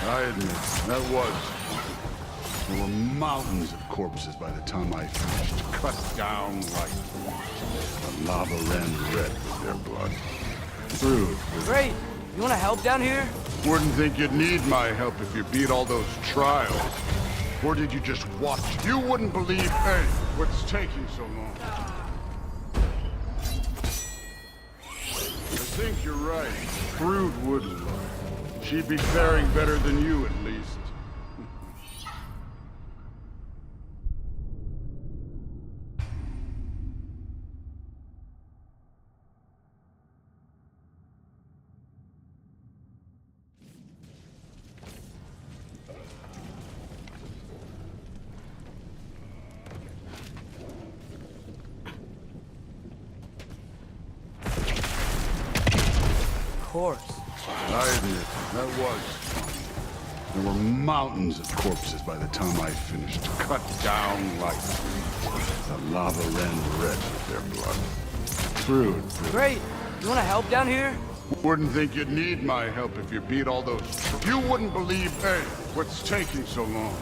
I admit, that was. There were mountains of corpses by the time I finished, cut down like the lava ran red with their blood. Through. Great! You wanna help down here? Wouldn't think you'd need my help if you beat all those trials. Or did you just watch? You wouldn't believe, hey, what's taking so long. I think you're right. Brood wouldn't. She'd be faring better than you, at least. Of course. I admit, that was fun. There were mountains of corpses by the time I finished, cut down like the lava ran red with their blood. Through. Great! You wanna help down here? Wouldn't think you'd need my help if you beat all those... You wouldn't believe, hey, what's taking so long.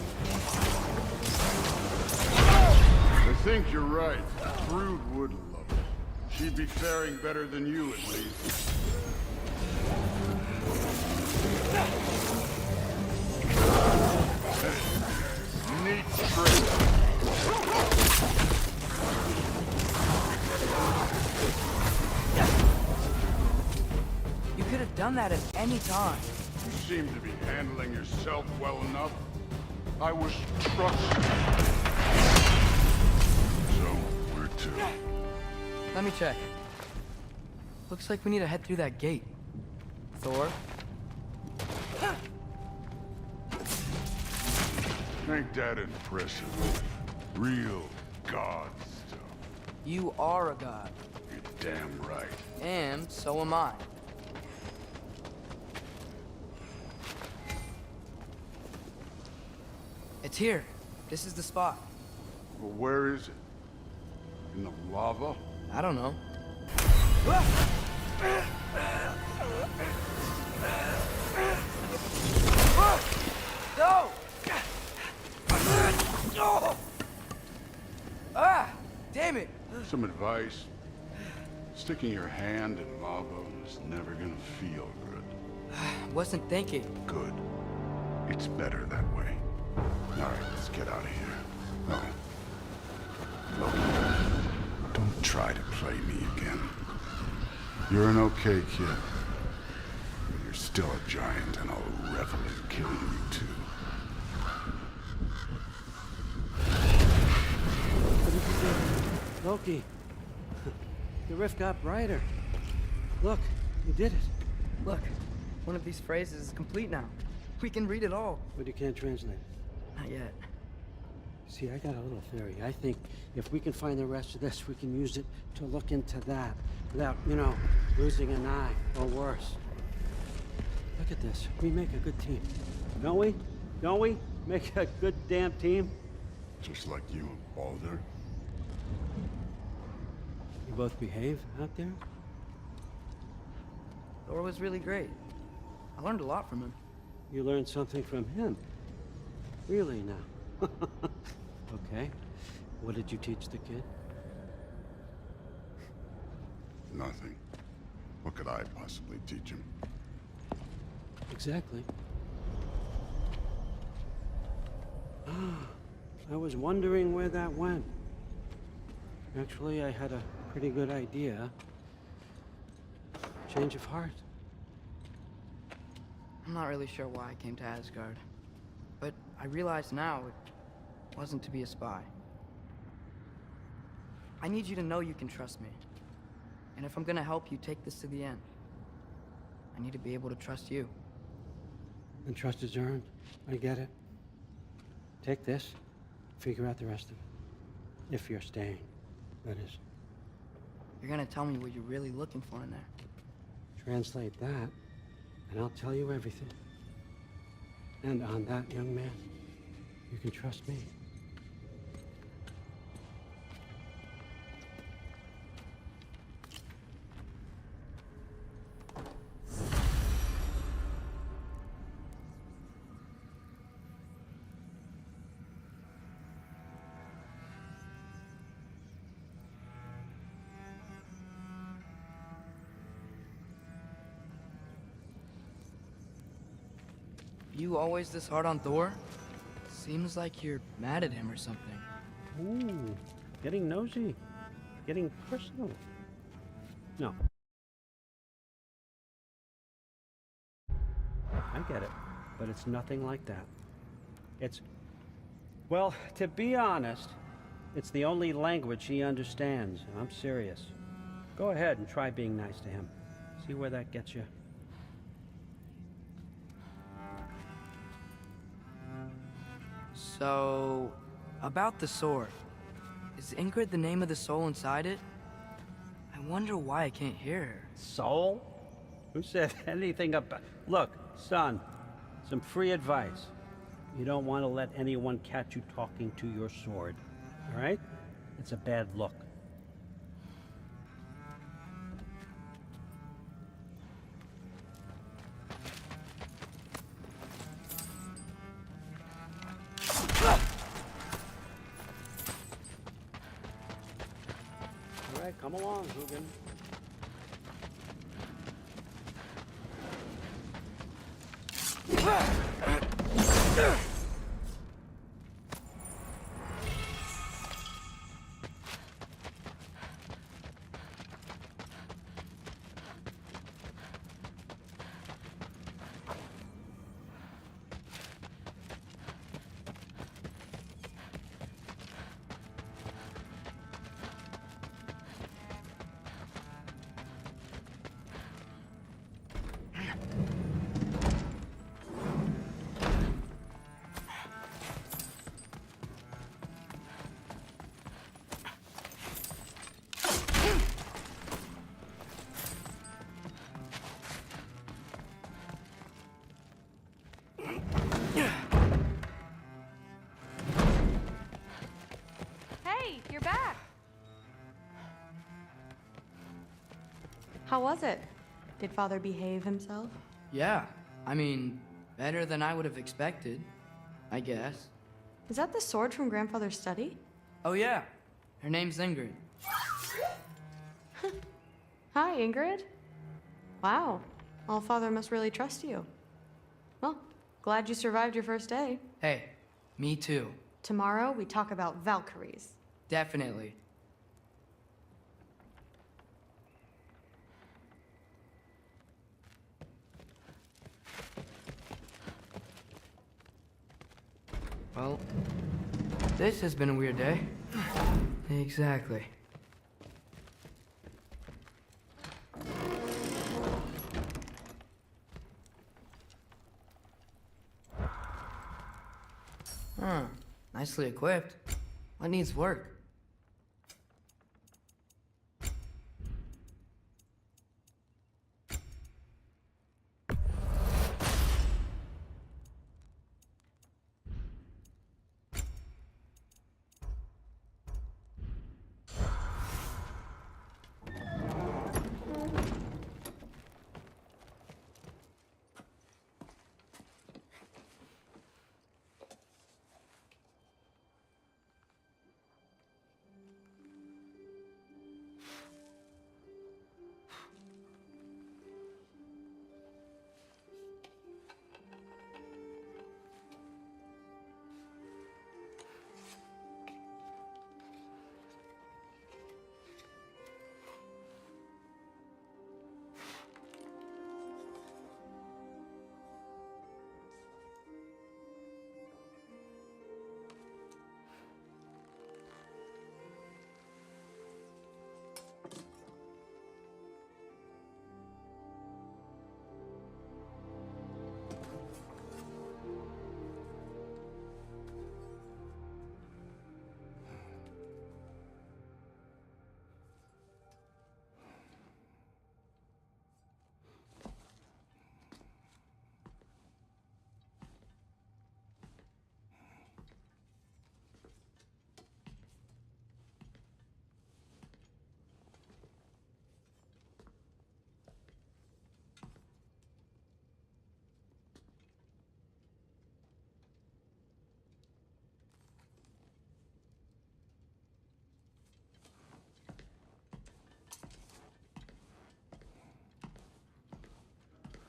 I think you're right. Brood would love it. She'd be faring better than you, at least. Neat trick. You could have done that at any time. You seem to be handling yourself well enough. I was trusting. So, where to? Let me check. Looks like we need to head through that gate. Thor? Ain't that impressive? Real god stuff. You are a god. You're damn right. And so am I. It's here. This is the spot. Well, where is it? In the lava? I don't know. No! Ah! Damn it! Some advice. Sticking your hand in lava is never gonna feel good. Wasn't thinking. Good. It's better that way. Alright, let's get out of here. Oh. Look, don't try to play me again. You're an okay kid. But you're still a giant, and I'll revel in killing you too. Loki, the rift got brighter. Look, you did it. Look, one of these phrases is complete now. We can read it all. But you can't translate. Not yet. See, I got a little theory. I think if we can find the rest of this, we can use it to look into that without, you know, losing an eye or worse. Look at this. We make a good team. Don't we? Don't we? Make a good damn team? Just like you and Baldur. You both behave out there? Thor was really great. I learned a lot from him. You learned something from him? Really now? Okay. What did you teach the kid? Nothing. What could I possibly teach him? Exactly. I was wondering where that went. Actually, I had a pretty good idea. Change of heart. I'm not really sure why I came to Asgard, but I realize now it wasn't to be a spy. I need you to know you can trust me. And if I'm gonna help you take this to the end, I need to be able to trust you. And trust is earned. I get it. Take this, figure out the rest of it. If you're staying, that is. You're gonna tell me what you're really looking for in there. Translate that, and I'll tell you everything. And on that, young man, you can trust me. You always this hard on Thor? Seems like you're mad at him or something. Ooh, getting nosy. Getting personal. No. I get it, but it's nothing like that. It's... Well, to be honest, it's the only language he understands, and I'm serious. Go ahead and try being nice to him. See where that gets you. So, about the sword. Is Ingrid the name of the soul inside it? I wonder why I can't hear her. Soul? Who said anything about... Look, son, some free advice. You don't want to let anyone catch you talking to your sword, all right? It's a bad look. All right, come along, Hugin. Hey, you're back. How was it? Did Father behave himself? Yeah, I mean, better than I would have expected, I guess. Is that the sword from Grandfather's study? Oh yeah, her name's Ingrid. Hi, Ingrid. Wow, Allfather must really trust you. Well, glad you survived your first day. Hey, me too. Tomorrow, we talk about Valkyries. Definitely. Well, this has been a weird day. Exactly. Huh. Nicely equipped. What needs work?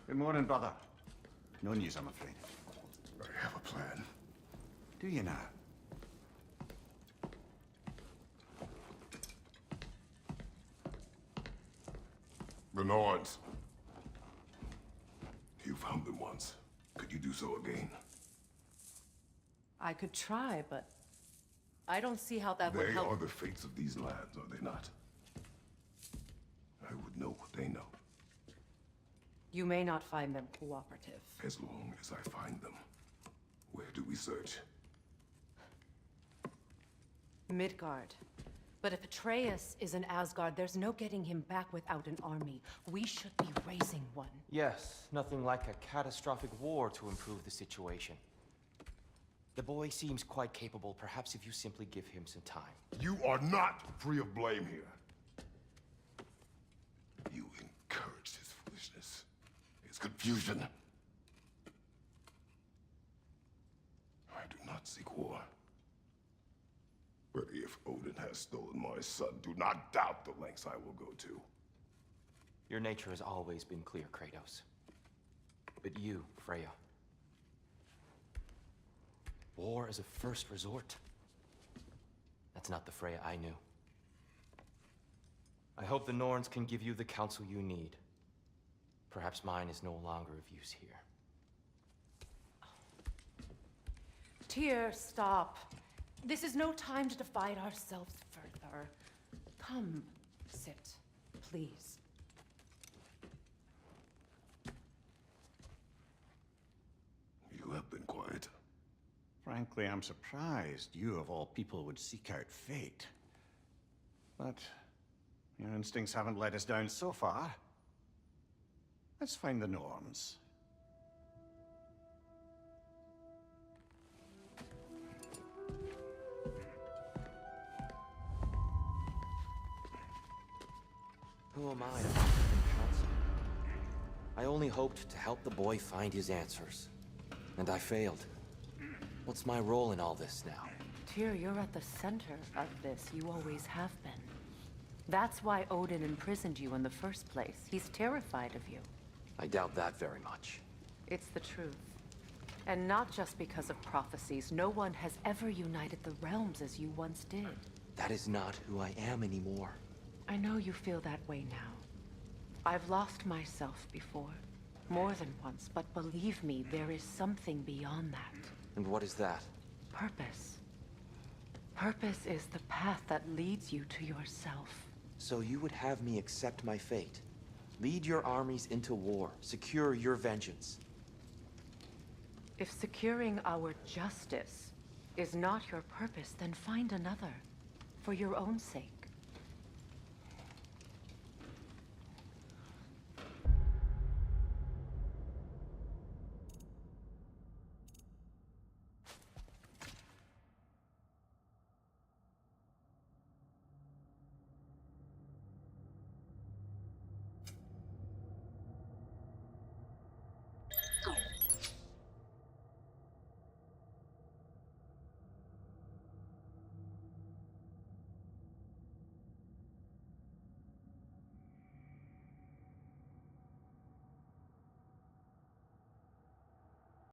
Good morning, brother. No news, I'm afraid. I have a plan. Do you now? Renards. You found them once. Could you do so again? I could try, but I don't see how that would They help. are the fates of these lands, are they not? I would know what they know. You may not find them cooperative. As long as I find them. Where do we search? Midgard. But if Atreus is in Asgard, there's no getting him back without an army. We should be raising one. Yes, nothing like a catastrophic war to improve the situation. The boy seems quite capable. Perhaps if you simply give him some time. You are not free of blame here. You encouraged his foolishness. His confusion. I do not seek war. But if Odin has stolen my son, do not doubt the lengths I will go to. Your nature has always been clear, Kratos. But you, Freya. War as a first resort. That's not the Freya I knew. I hope the Norns can give you the counsel you need. Perhaps mine is no longer of use here. Tyr, stop. This is no time to divide ourselves further. Come, sit, please. You have been quiet. Frankly, I'm surprised you, of all people, would seek out fate. But your instincts haven't let us down so far. Let's find the Norns. Who am I to offer him counsel? I only hoped to help the boy find his answers. And I failed. What's my role in all this now? Tyr, you're at the center of this. You always have been. That's why Odin imprisoned you in the first place. He's terrified of you. I doubt that very much. It's the truth. And not just because of prophecies. No one has ever united the realms as you once did. That is not who I am anymore. I know you feel that way now. I've lost myself before. More than once, but believe me, there is something beyond that. And what is that? Purpose. Purpose is the path that leads you to yourself. So you would have me accept my fate? Lead your armies into war, secure your vengeance. If securing our justice is not your purpose, then find another. For your own sake.